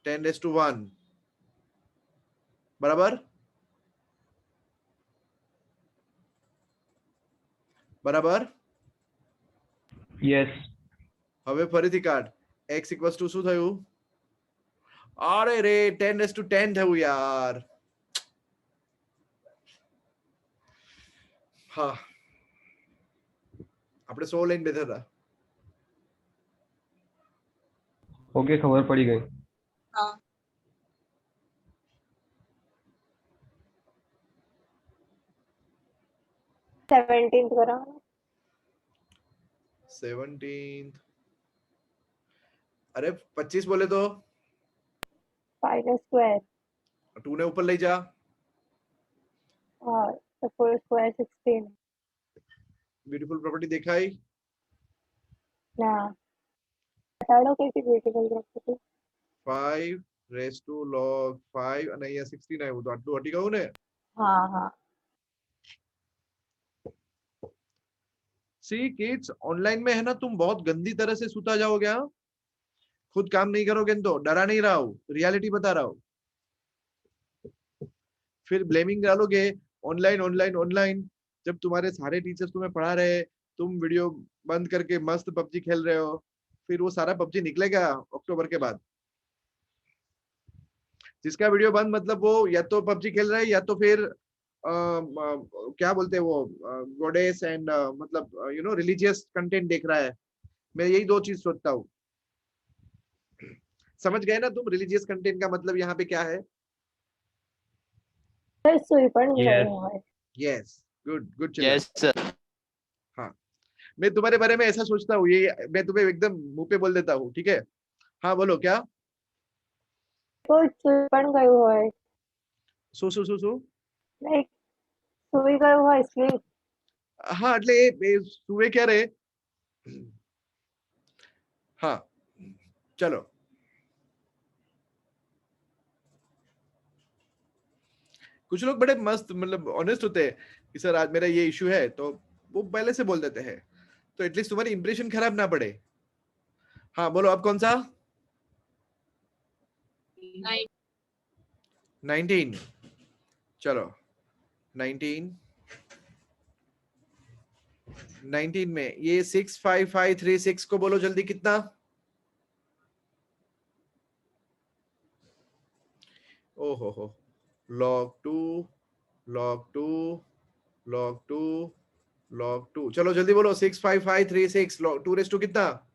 10⁻1 બરાબર. બરાબર.
Yes.
હવે ફરીથી કાઢ. x equals to શું થયું? અરે રે 10⁻10 થયું યાર. હા આપણે 100 લઈને બેઠા હતા.
ओके खबर पड़ी गई.
हाँ
17 करा
17। अरे 25 बोले तो
5 का स्क्वायर
2 ने ऊपर ले जा।
और the full square 16
beautiful property देखा ही।
ना बता दो कैसी beautiful property
5 raise to log 5 અને અહીંયા 16 આવ્યું તો આટલું હટી ગયું ને।
हाँ हाँ
सी किड्स ऑनलाइन में है ना, तुम बहुत गंदी तरह से सुता जाओगे। हाँ, खुद काम नहीं करोगे तो डरा नहीं रहा हूँ, रियलिटी बता रहा हूँ। फिर ब्लेमिंग डालोगे ऑनलाइन ऑनलाइन ऑनलाइन, जब तुम्हारे सारे टीचर्स तुम्हें पढ़ा रहे, तुम वीडियो बंद करके मस्त पबजी खेल रहे हो, फिर वो सारा पबजी निकलेगा अक्टूबर के बाद। जिसका वीडियो बंद मतलब वो या तो पबजी खेल रहा है या तो फिर क्या बोलते हैं वो गॉडेस एंड मतलब यू नो रिलीजियस कंटेंट देख रहा है। मैं यही दो चीज सोचता हूँ। समझ गए ना तुम रिलीजियस कंटेंट का मतलब यहाँ पे क्या है?
सर सुई पण
Yes.
गई हुआ है
yes, good good children.
Yes sir.
हाँ, मैं तुम्हारे बारे में ऐसा सोचता हूँ, ये मैं तुम्हें एकदम मुंह पे बोल देता हूँ, ठीक है? हाँ बोलो क्या?
तो सुई पण गई हुआ है
શું શું શું શું?
लाइक सुई गई हुआ है इसलिए
હા એટલે એ સુવે ક્યારે? हाँ चलो, कुछ लोग बड़े मस्त मतलब ऑनेस्ट होते हैं कि सर आज मेरा ये इशू है, तो वो पहले से बोल देते हैं, तो एटलीस्ट तुम्हारी इंप्रेशन खराब ना पड़े। हाँ बोलो अब कौन सा? 19। चलो 19 में ये 65536 को बोलो जल्दी कितना? ओहो हो, log 2 log 2 log 2 log 2, चलो जल्दी बोलो 65536 log 2 रेस टू कितना?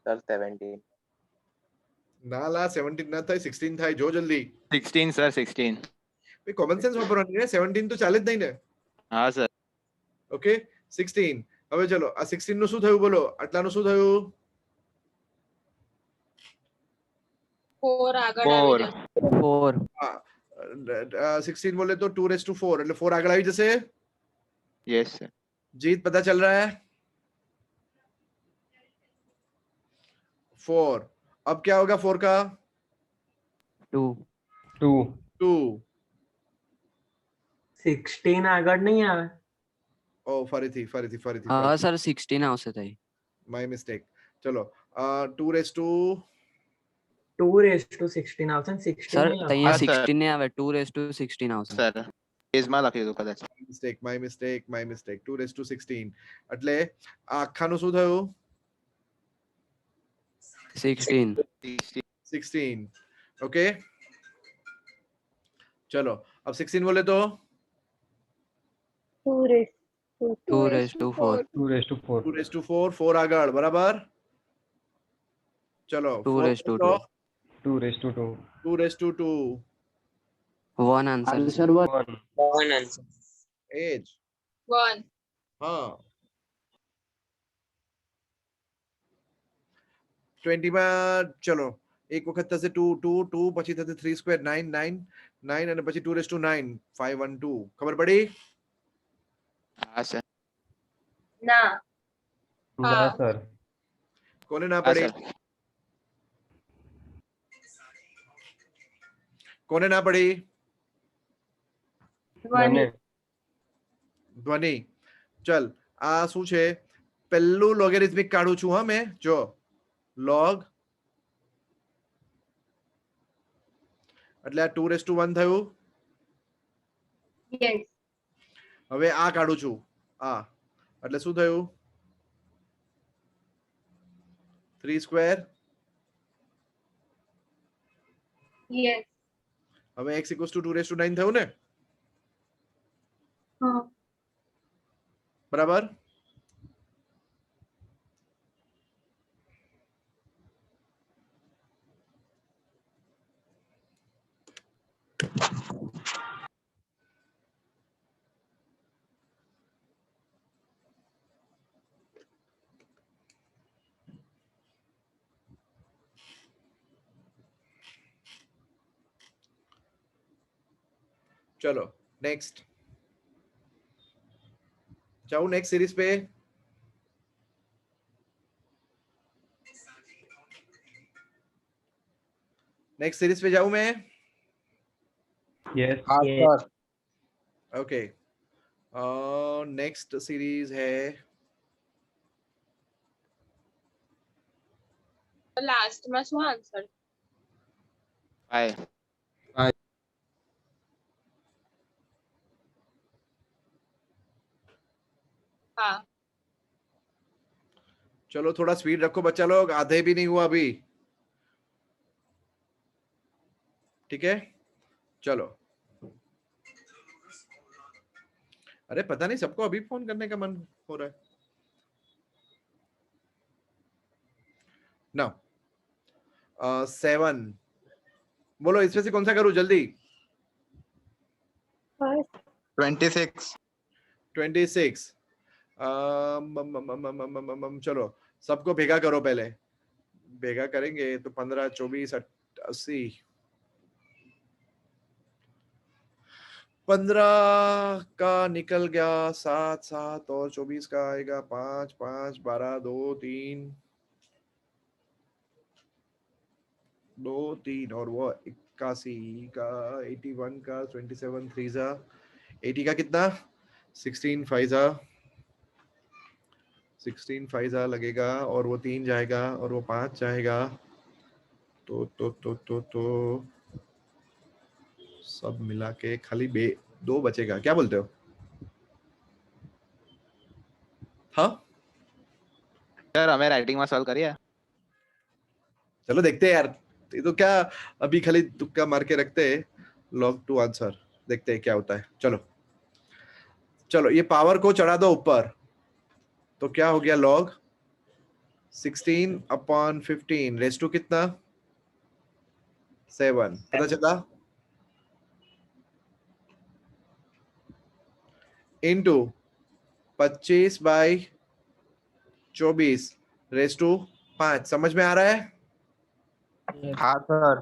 सर 17
ના લા 17 ના થાય 16 થાય, જો જલ્દી।
16 સર 16।
ભાઈ કોમન સેન્સ વાપરવાની ને, 17 તો ચાલે જ નહીં ને।
હા સર।
ઓકે 16। હવે ચલો આ 16 નું શું થયું બોલો, આટલાનું શું થયું?
4 આગળ આવી
4
જશે
4
હા 16 बोले तो 2 रेस टू 4 એટલે 4 આગળ આવી જશે।
Yes sir.
जीत पता चल रहा है? 4। अब क्या होगा 4 का?
2
2
2।
16 આગળ નહીં આવે
ओ ફરીથી
હા સર 16 આવશે થઈ
माय मिस्टेक। चलो 2 रेस टू
2 raised to 16 આવશે ને 16
સર
નહીં
અહીંયા
હા, સર।
16 ને આવે 2 રેસ ટુ 16 આવશે
સર પેજમાં લખી દો કદાચ।
माय मिस्टेक 2 रेस टू 16 એટલે આ આખાનું શું થયું?
16
16। ओके चलो अब 16 बोले तो
2 raised to
2 raise to 4
2 raised to 4
2 raise to 4 4 આગળ બરાબર। ચલો
2
4
રેસ ટુ
તો
2 raised to 2
2 raise to 2
1 answer
1
1 answer
as
1
हाँ 20 માં ચલો એક વખત થશે 2 2 2 પછી થશે 3 સ્ક્વેર 9 9 9 અને પછી 2 રેસ ટુ 9 5 1 2 ખબર પડી?
હા સર।
ના
ना
हाँ।
सर
કોને ના
હા
પડી?
સર।
કોને ના પડી?
मैंने
ધ્વનિ। ચલ આ શું છે? પહેલું લોગેરિથમિક કાઢું છું હા મેં, જો log એટલે આ 2 રેસ ટુ 1 થયું।
યસ
હવે આ કાઢું છું આ, એટલે શું થયું? 3 સ્ક્વેર।
યસ
હવે x equals to 2 raise two 9 થયું ને,
हाँ
બરાબર? चलो नेक्स्ट जाओ नेक्स्ट सीरीज पे। नेक्स्ट सीरीज पे जाऊं मैं?
Yes.
हाँ सर
ओके नेक्स्ट सीरीज है
લાસ્ટમાં શું આન્સર?
5.
હા
चलो थोड़ा स्पीड रखो बच्चा लोग, आधे भी नहीं हुआ अभी। ठीक है चलो। अरे पता नहीं सबको अभी फोन करने का मन हो रहा है। नाउ 7 बोलो, इसमें से कौन सा करूं जल्दी?
फर्स्ट
26.
26 चलो सबको भेगा करो, पहले भेगा करेंगे तो 15 24 80 15 का निकल गया 7 7 और 24 का आएगा 5 5 12 2 3 2 3 और वो 81 का 81 का 27 3 जा 80 का कितना 16 5 जा 16 5 जा लगेगा और वो 3 जाएगा और वो 5 जाएगा तो सब मिला के खाली 2 बचेगा। क्या बोलते हो? हाँ
सर हमें राइटिंग में सॉल्व करिए।
चलो देखते हैं यार, ये तो क्या अभी खाली तुक्का मार के रखते हैं। लॉग टू आंसर देखते हैं क्या होता है। चलो चलो ये पावर को चढ़ा दो ऊपर, तो क्या हो गया लॉग 16/15 रेस टू कितना 7 पता चला, इनटू 25/24 रेस टू 5। समझ में आ रहा है?
हाँ सर।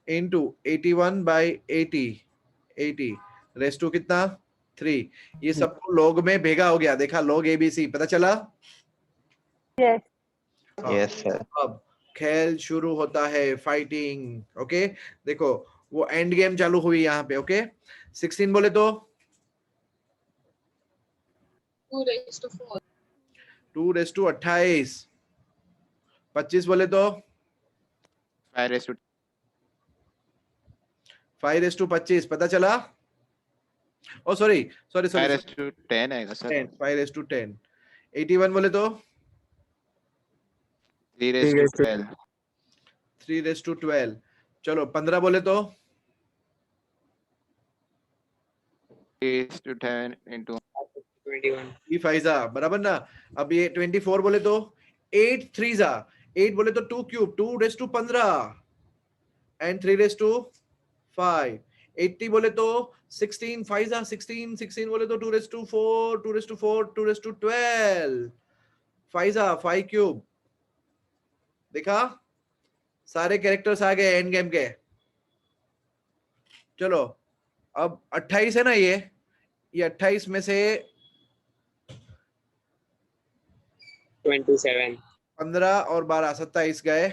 इंटू 81/80 रेस टू कितना 3। ये सबको लॉग में भेगा हो गया, देखा लॉग एबीसी पता चला।
Yes
yes sir.
अब खेल शुरू होता है, फाइटिंग। ओके देखो वो एंड गेम चालू हुई यहाँ पे। ओके 16 बोले तो
2/4
2/28। 25 बोले तो 5/25 पता चला। ओ सॉरी सॉरी सॉरी
5/10 आएगा सर।
5/10। 81 बोले तो
3/12।
3/12। चलो 15 बोले तो
3/10 into
21
3 5 जा बराबर ना। अब ये 24 बोले तो 8 3 जा 8 बोले तो 2 क्यूब 2/15 एंड 3/5। 80 बोले तो 16 5 जा 16 16 बोले तो 2/4 2/4 2/12 5 जा 5 क्यूब। देखा सारे कैरेक्टर्स आ गए एंड गेम के। चलो अब 28 है ना, ये 28 में से
27
15 और 12 27 गए।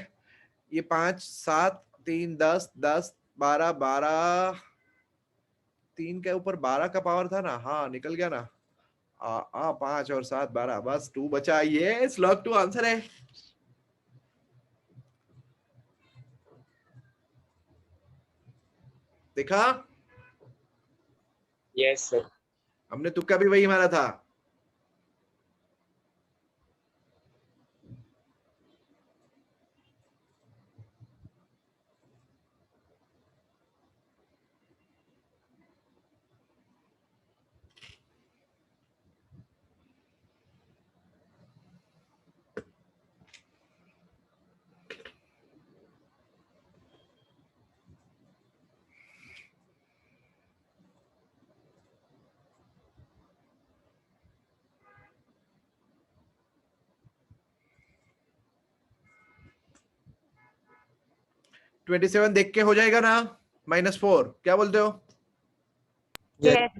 ये 5 7 3 10 10 12 12 3 के ऊपर 12 का पावर था ना। हाँ निकल गया ना। 5 और 7 12 बस 2 बचा। ये लॉग 2 आंसर है। देखा
यस सर।
हमने तुक्का भी वही मारा था। -27 देख के हो जाएगा ना -4। क्या बोलते हो?
Yes.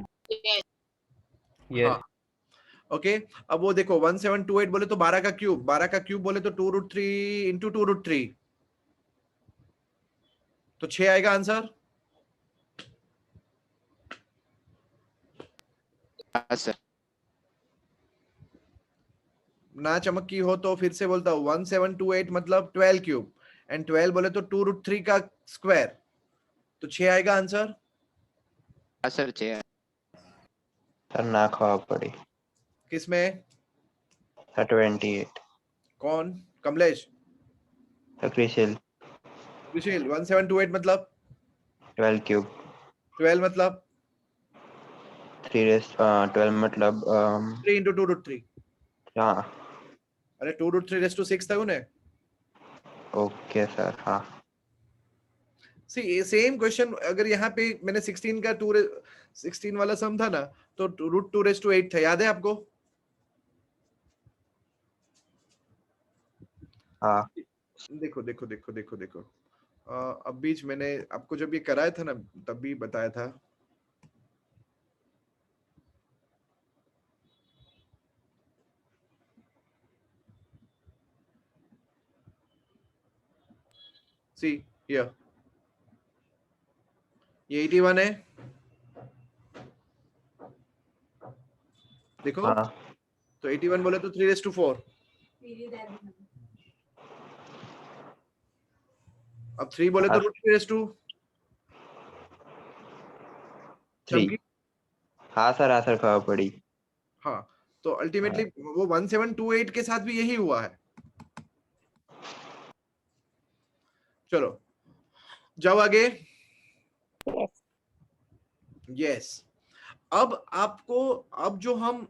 Yes.
हाँ ओके अब वो देखो 1728 बोले तो 12 का क्यूब, 12 का क्यूब बोले तो 2√3 इंटू 2√3, तो 6 आएगा आंसर।
हाँ सर।
ना चमक की हो तो फिर से बोलता हूँ 1728 मतलब 12 क्यूब एंड 12 बोले तो 2√3 का स्क्वायर, तो 6 आएगा आंसर।
हाँ सर 6
सर ना खबर पड़ी
किसमें?
सर 28
कौन? कमलेश?
सर क्रिशिल
विशील 1728 मतलब
12 क्यूब
12 मतलब
12 मतलब
3 इंटू 2√3।
हाँ
अरे 2√3 था उन्हें।
ओके सर हाँ
सी सेम क्वेश्चन अगर यहाँ पे मैंने 16 का 16 वाला सम था ना, तो √2⁸ था, याद है आपको?
हाँ
देखो देखो देखो देखो देखो अब बीच मैंने आपको जब ये कराया था ना तब भी बताया था। सी ये 81 है, देखो
हाँ
तो 81 बोले तो 3⁴। अब 3 बोले तो √3 चमकी।
हाँ सर खबर पड़ी।
हाँ तो अल्टीमेटली वो 1728 के साथ भी यही हुआ है। चलो जाओ आगे। यस अब आपको, अब जो हम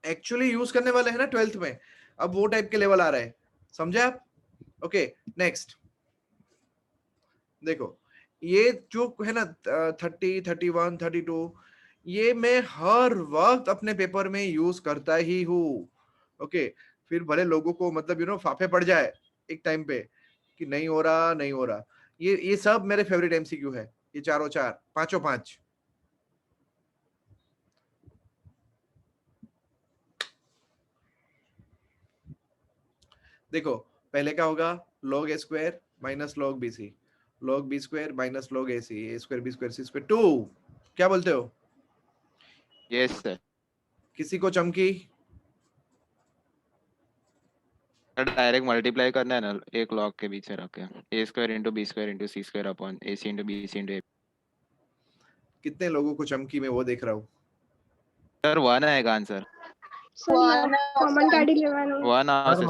एक्चुअली यूज करने वाले हैं ना 12th में, अब वो टाइप के लेवल आ रहे हैं, समझे आप? ओके नेक्स्ट देखो ये जो है ना 30, 31, 32, ये मैं हर वक्त अपने पेपर में यूज करता ही हूँ। ओके फिर भले लोगों को मतलब फाफे पड़ जाए एक टाइम पे कि नहीं हो रहा नहीं हो रहा, ये सब मेरे फेवरेट एमसीक्यू है, ये चारों चार पांचों पांच। देखो पहले क्या होगा, log a square minus log bc, log b square minus log ac, a square b square c square 2। क्या बोलते हो?
Yes sir.
किसी को चमकी?
डायरेक्ट मल्टीप्लाई करना है ना एक लॉग के बीच में रख के, A square into B square into C square upon A C into B C into A.
कितने लोगों को चमकी मैं वो देख रहा हूँ।
सर 1 आएगा आंसर।
कॉमन काढी लेवानो
1 आवશે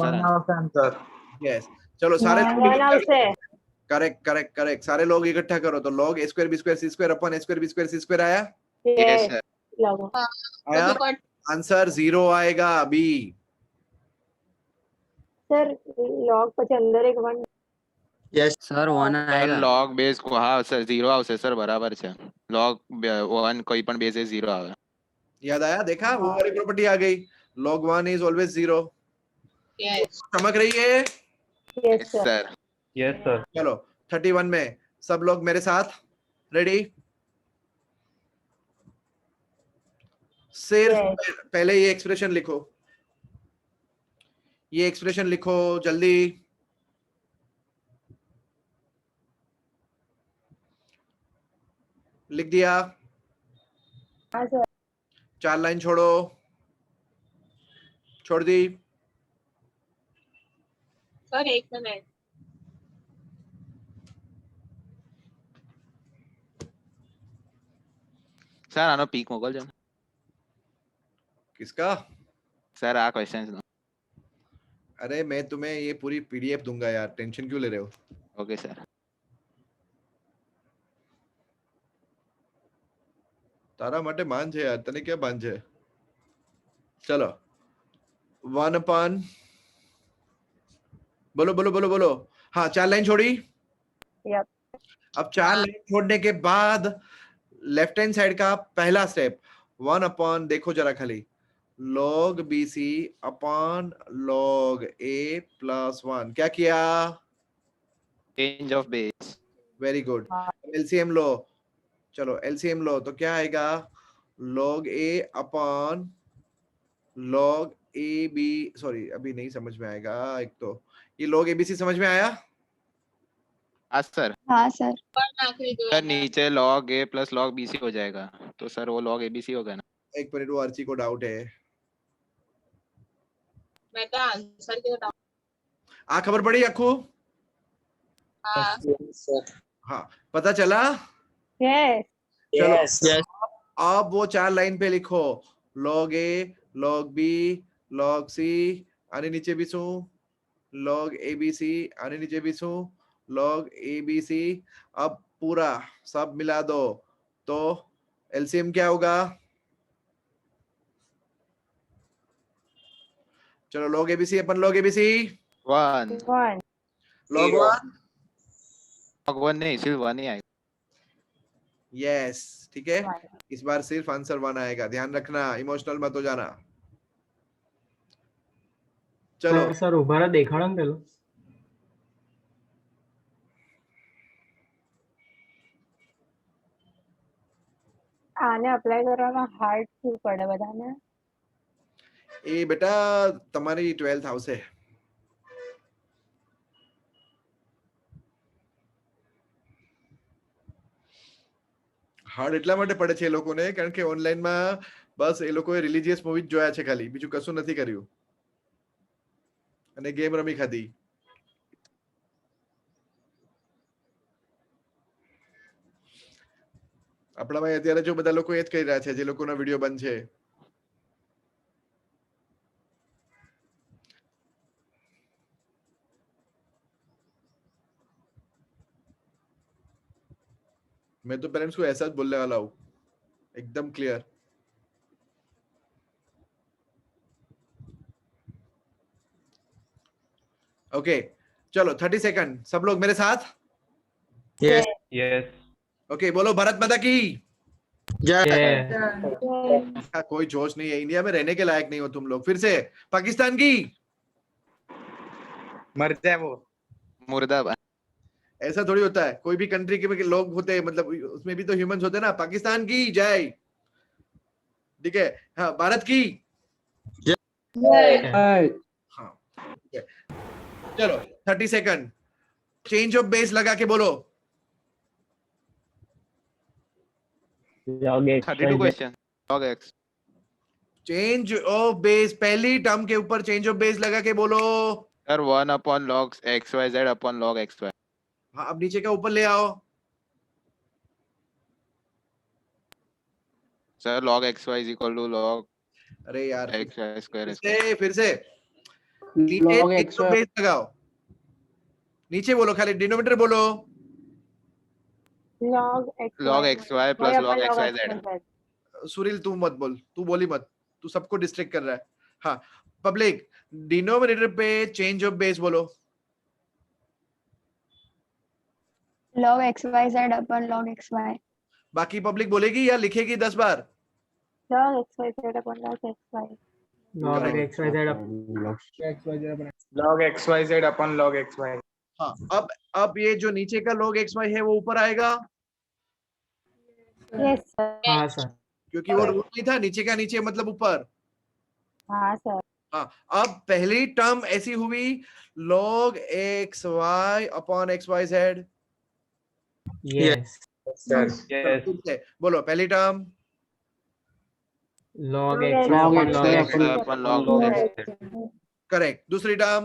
सर।
यस चलो सारे करेक्ट करेक्ट करेक्ट, सारे लोग इकट्ठा करो तो log a square b square c square upon a square b square c square आया?
Yes sir.
आया? आंसर 0 आएगा बी।
સર log પછી અંદર એક 1
સર 1
સર
આएगा.
log બેઝ को હા સર 0 આવશે સર, બરાબર છે। log 1 કોઈ પણ બેઝે 0 આવે।
याद आया? देखा वो वाली प्रॉपर्टी आ गई, log 1 इज ऑलवेज 0।
यस
चमक रही है?
Yes sir.
Yes sir.
चलो 31 में सब लोग मेरे साथ रेडी? सिर्फ पहले ये एक्सप्रेशन लिखो, ये एक्सप्रेशन लिखो जल्दी। लिख दिया?
हाँ सर
4 लाइन छोड़ो, छोड़ दी?
सर एक मिनट,
સર આનો પીક મોકલજો ને
किसका?
સર આ ક્વેશ્ચન્સ નો।
अरे मैं तुम्हें ये पूरी पीडीएफ दूंगा यार, टेंशन क्यों ले रहे हो?
Okay sir.
तारा માટે मान છે यार, तने क्या मान છે? चलो 1 अपन बोलो बोलो बोलो बोलो। हाँ 4 लाइन छोड़ी।
Yep.
अब 4 लाइन छोड़ने के बाद लेफ्ट हैंड साइड का पहला स्टेप 1 अपन, देखो जरा खाली, log bc upon log a plus 1, क्या किया?
Change of base.
Very good. LCM लो, चलो एलसीएम लो तो क्या आएगा, log a upon log A B, sorry अभी नहीं समझ में आएगा। एक तो ये log एबीसी समझ में आया?
हाँ सर।
हाँ सर।
आखिरी दो
सर
है ना।
नीचे log a plus log bc हो जाएगा, तो सर वो log abc होगा ना।
एक मिनट, वो अर्ची को डाउट है।
मैं तो आंसर के बताऊं।
खबर पड़ी अक्खू?
हाँ
सर
हाँ पता चला।
यस
चलो
यस
अब वो 4 लाइन पे लिखो, log a log b log c आणि नीचे भी सू log abc आणि नीचे भी सू log abc। अब पूरा सब मिला दो तो एलसीएम क्या होगा? चलो log abc अपन log abc
1
1
log
Zero.
1
log 1 नहीं, सिर्फ 1 ही आएगा।
यस ठीक है, इस बार सिर्फ आंसर 1 आएगा, ध्यान रखना, इमोशनल मत हो जाना। चलो
સર ઉભા રહો, દેખાડો ને પેલું.
આને અપ્લાય કરવામાં હાર્ડ શું પડે બધાને?
એ બેટા તમારી 12th આવશે। હાર્ડ એટલા માટે પડે છે એ લોકોને કારણ કે ઓનલાઈનમાં બસ એ લોકોએ રિલિજિયસ મૂવી જ જોયા છે ખાલી, બીજું કશું નથી કર્યું અને ગેમ રમી ખાધી। આપણામાં અત્યારે જો બધા લોકો એ જ કહી રહ્યા છે જે લોકોના વિડિયો બંધ છે। मैं तो पेरेंट्स को ऐसा જ बोलने वाला हूँ, एकदम क्लियर। ओके चलो 30 सेकंड, सब लोग मेरे साथ।
यस
ओके बोलो भारत माता की।
Yeah.
कोई जोश नहीं है, इंडिया में रहने के लायक नहीं हो तुम लोग। फिर से पाकिस्तान की।
मर जाए वो।
मुर्दाबाद।
ऐसा थोड़ी होता है, कोई भी कंट्री के लोग होते हैं, मतलब उसमें भी तो ह्यूमंस होते हैं ना। पाकिस्तान की जय, ठीक है। हाँ भारत की हाँ ठीक है। चलो 30 सेकंड, चेंज ऑफ बेस लगा के बोलो।
32 question log x
change of base, पहली टर्म के ऊपर चेंज ऑफ बेस लगा के बोलो।
Sir 1 upon log xyz upon log xy।
हाँ अब नीचे का ऊपर ले आओ।
Sir log xy is equal to log
अरे यार
xy square
फिर से नीचे चेंज ऑफ बेस लगाओ, नीचे बोलो, खाली डिनोमिनेटर बोलो।
log
xy plus log xyz।
Suril तू मत बोल, तू बोली मत, तू सबको डिस्ट्रैक्ट कर रहा है। हाँ पब्लिक डिनोमिनेटर पे चेंज ऑफ बेस बोलो।
log xyz अपन log xy।
बाकी पब्लिक बोलेगी या लिखेगी 10 बार?
log xyz अपन log xy।
Log XYZ
log xyz अपन log xy।
हाँ अब ये जो नीचे का log xy है वो ऊपर आएगा,
यस सर।
हाँ सर।
क्योंकि वो रूल नहीं था, नीचे का नीचे मतलब ऊपर।
हाँ सर।
हाँ अब पहली टर्म ऐसी हुई log xy upon xyz।
Yes.
Yes.
बोलो पहली term
Log
Log
XY
xy
upon log
log
XYZ.
Correct. दूसरी term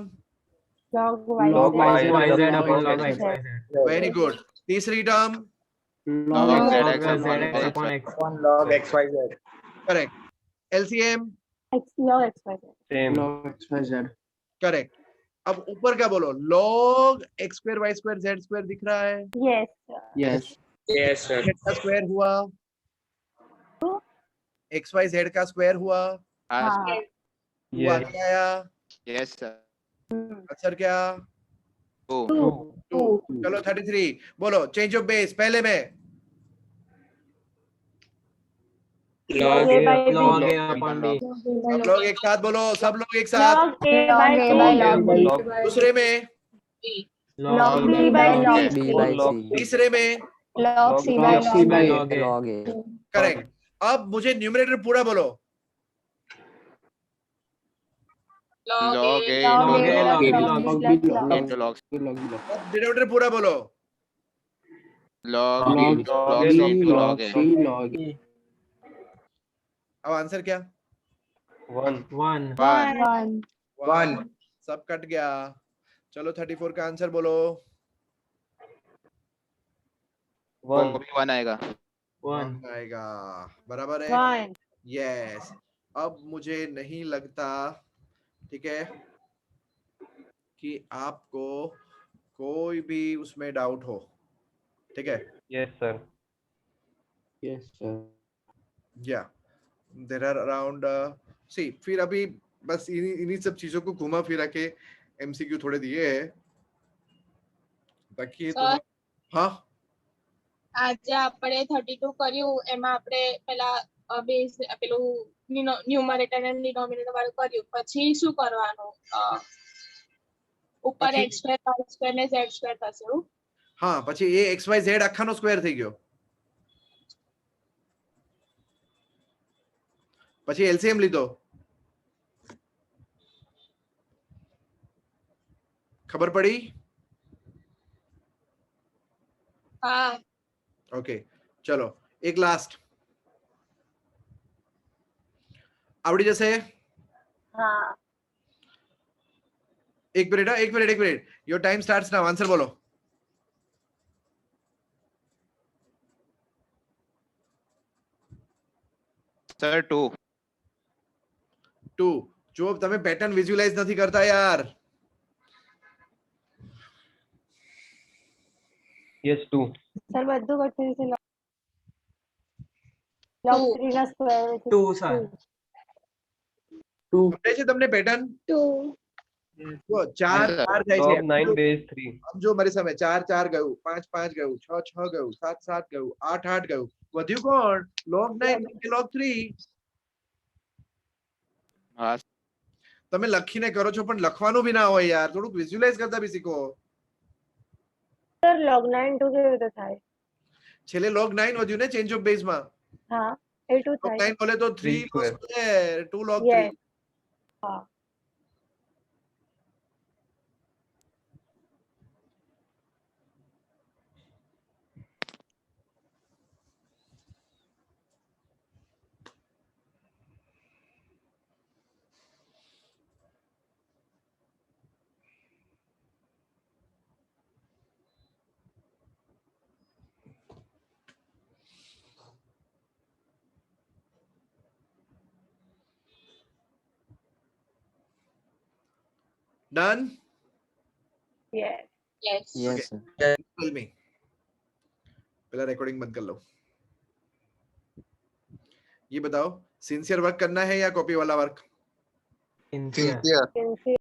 log
Log
YZ
YZ
upon log
XYZ।
XYZ.
Very good. तीसरी term
log
Log
zx
ZX
upon
upon
log
X.
Upon log xyz।
Correct. LCM
log xyz।
Same
correct. अब ऊपर का बोलो, log x square y square z square दिख रहा है,
yes sir.
Yes
Yes sir।
z का square हुआ, x y z का स्क्वायर हुआ,
हाँ
हाँ।
हुआ
यस
क्या आया?
यस सर
आंसर क्या?
2
2। चलो 33 बोलो, चेंज ऑफ बेस पहले में
log
A by B।
Log A upon B.
सब लोग एक साथ बोलो, सब लोग एक साथ।
log A by
log A by
B।
log B।
दूसरे में,
Log
B by log
B by C।
तीसरे में,
log c by
log c by
log
log a.
log a.
Correct. अब मुझे न्यूमरेटर पूरा बोलो।
log
log
a
a
log
into
a
log
plus
b
log b plus log
into log c.
अब denominator पूरा बोलो।
log
log
into log c into log a.
log
अब answer क्या?
1
1
1
1
सब कट गया। चलो 34 का आंसर बोलो।
वो भी 1 आएगा।
1
आएगा, बराबर है।
1
यस। अब मुझे नहीं लगता, ठीक है, कि आपको कोई भी उसमें डाउट हो, ठीक है?
yes sir
या देयर आर अराउंड सी, फिर अभी बस इन्हीं सब चीजों को घुमा फिरा के एमसीक्यू थोड़े दिए हैं ताकि
Sir.
तुम, हाँ
આજે આપણે 32 કર્યું એમાં આપણે પેલા બેઝ પેલું ન્યુમરેટર અને ડિનોમિનેટર વાળું કર્યું પછી શું કરવાનું ઉપર
પછી?
x સ્ક્વેર y સ્ક્વેર ને z સ્ક્વેર થશે એવું
हाँ પછી એ xyz આખાનો સ્ક્વેર થઈ ગયો, પછી એલસીએમ લીધો, ખબર પડી?
હા
ओके चलो एक लास्ट आवड़ी जैसे,
हाँ
एक minute your time starts now, answer बोलो।
સર 2
2 જો તમે પેટર્ન વિઝ્યુઅલાઇઝ નથી કરતા યાર।
yes 2
सर બધું કરતી છે log 3 ના સ્ક્વેર
2 sir
સમજાય છે તમને પેટર્ન?
2
જો 4
sir.
4 જાય
log
છે,
9 base 3
સમજો મારી સામે 4 4 ગયું, 5 5 ગયું, 6 6 ગયું, 7 7 ગયું, 8 8 ગયું, વધ્યું કોણ? log 9 કે log 3?
હા
તમે લખીને કરો છો પણ લખવાનું બી ના હોય યાર, થોડુંક વિઝ્યુઅલાઇઝ કરતા બી શીખો।
સર log 9 2 કેવી રીતે થાય
છેલ્લે log 9 વધ્યું ને ચેન્જ ઓફ બેઝ માં,
હા એ 2
log
થાય
9 બોલે તો 3
3 square.
square 2 log 3।
Yes. હા
done?
yes
yes
Yes,
Okay.
sir.
Tell me, पहला रिकॉर्डिंग बंद कर लो। ये बताओ, सिंसियर वर्क करना है या कॉपी वाला वर्क?
sincere
sincere
sincere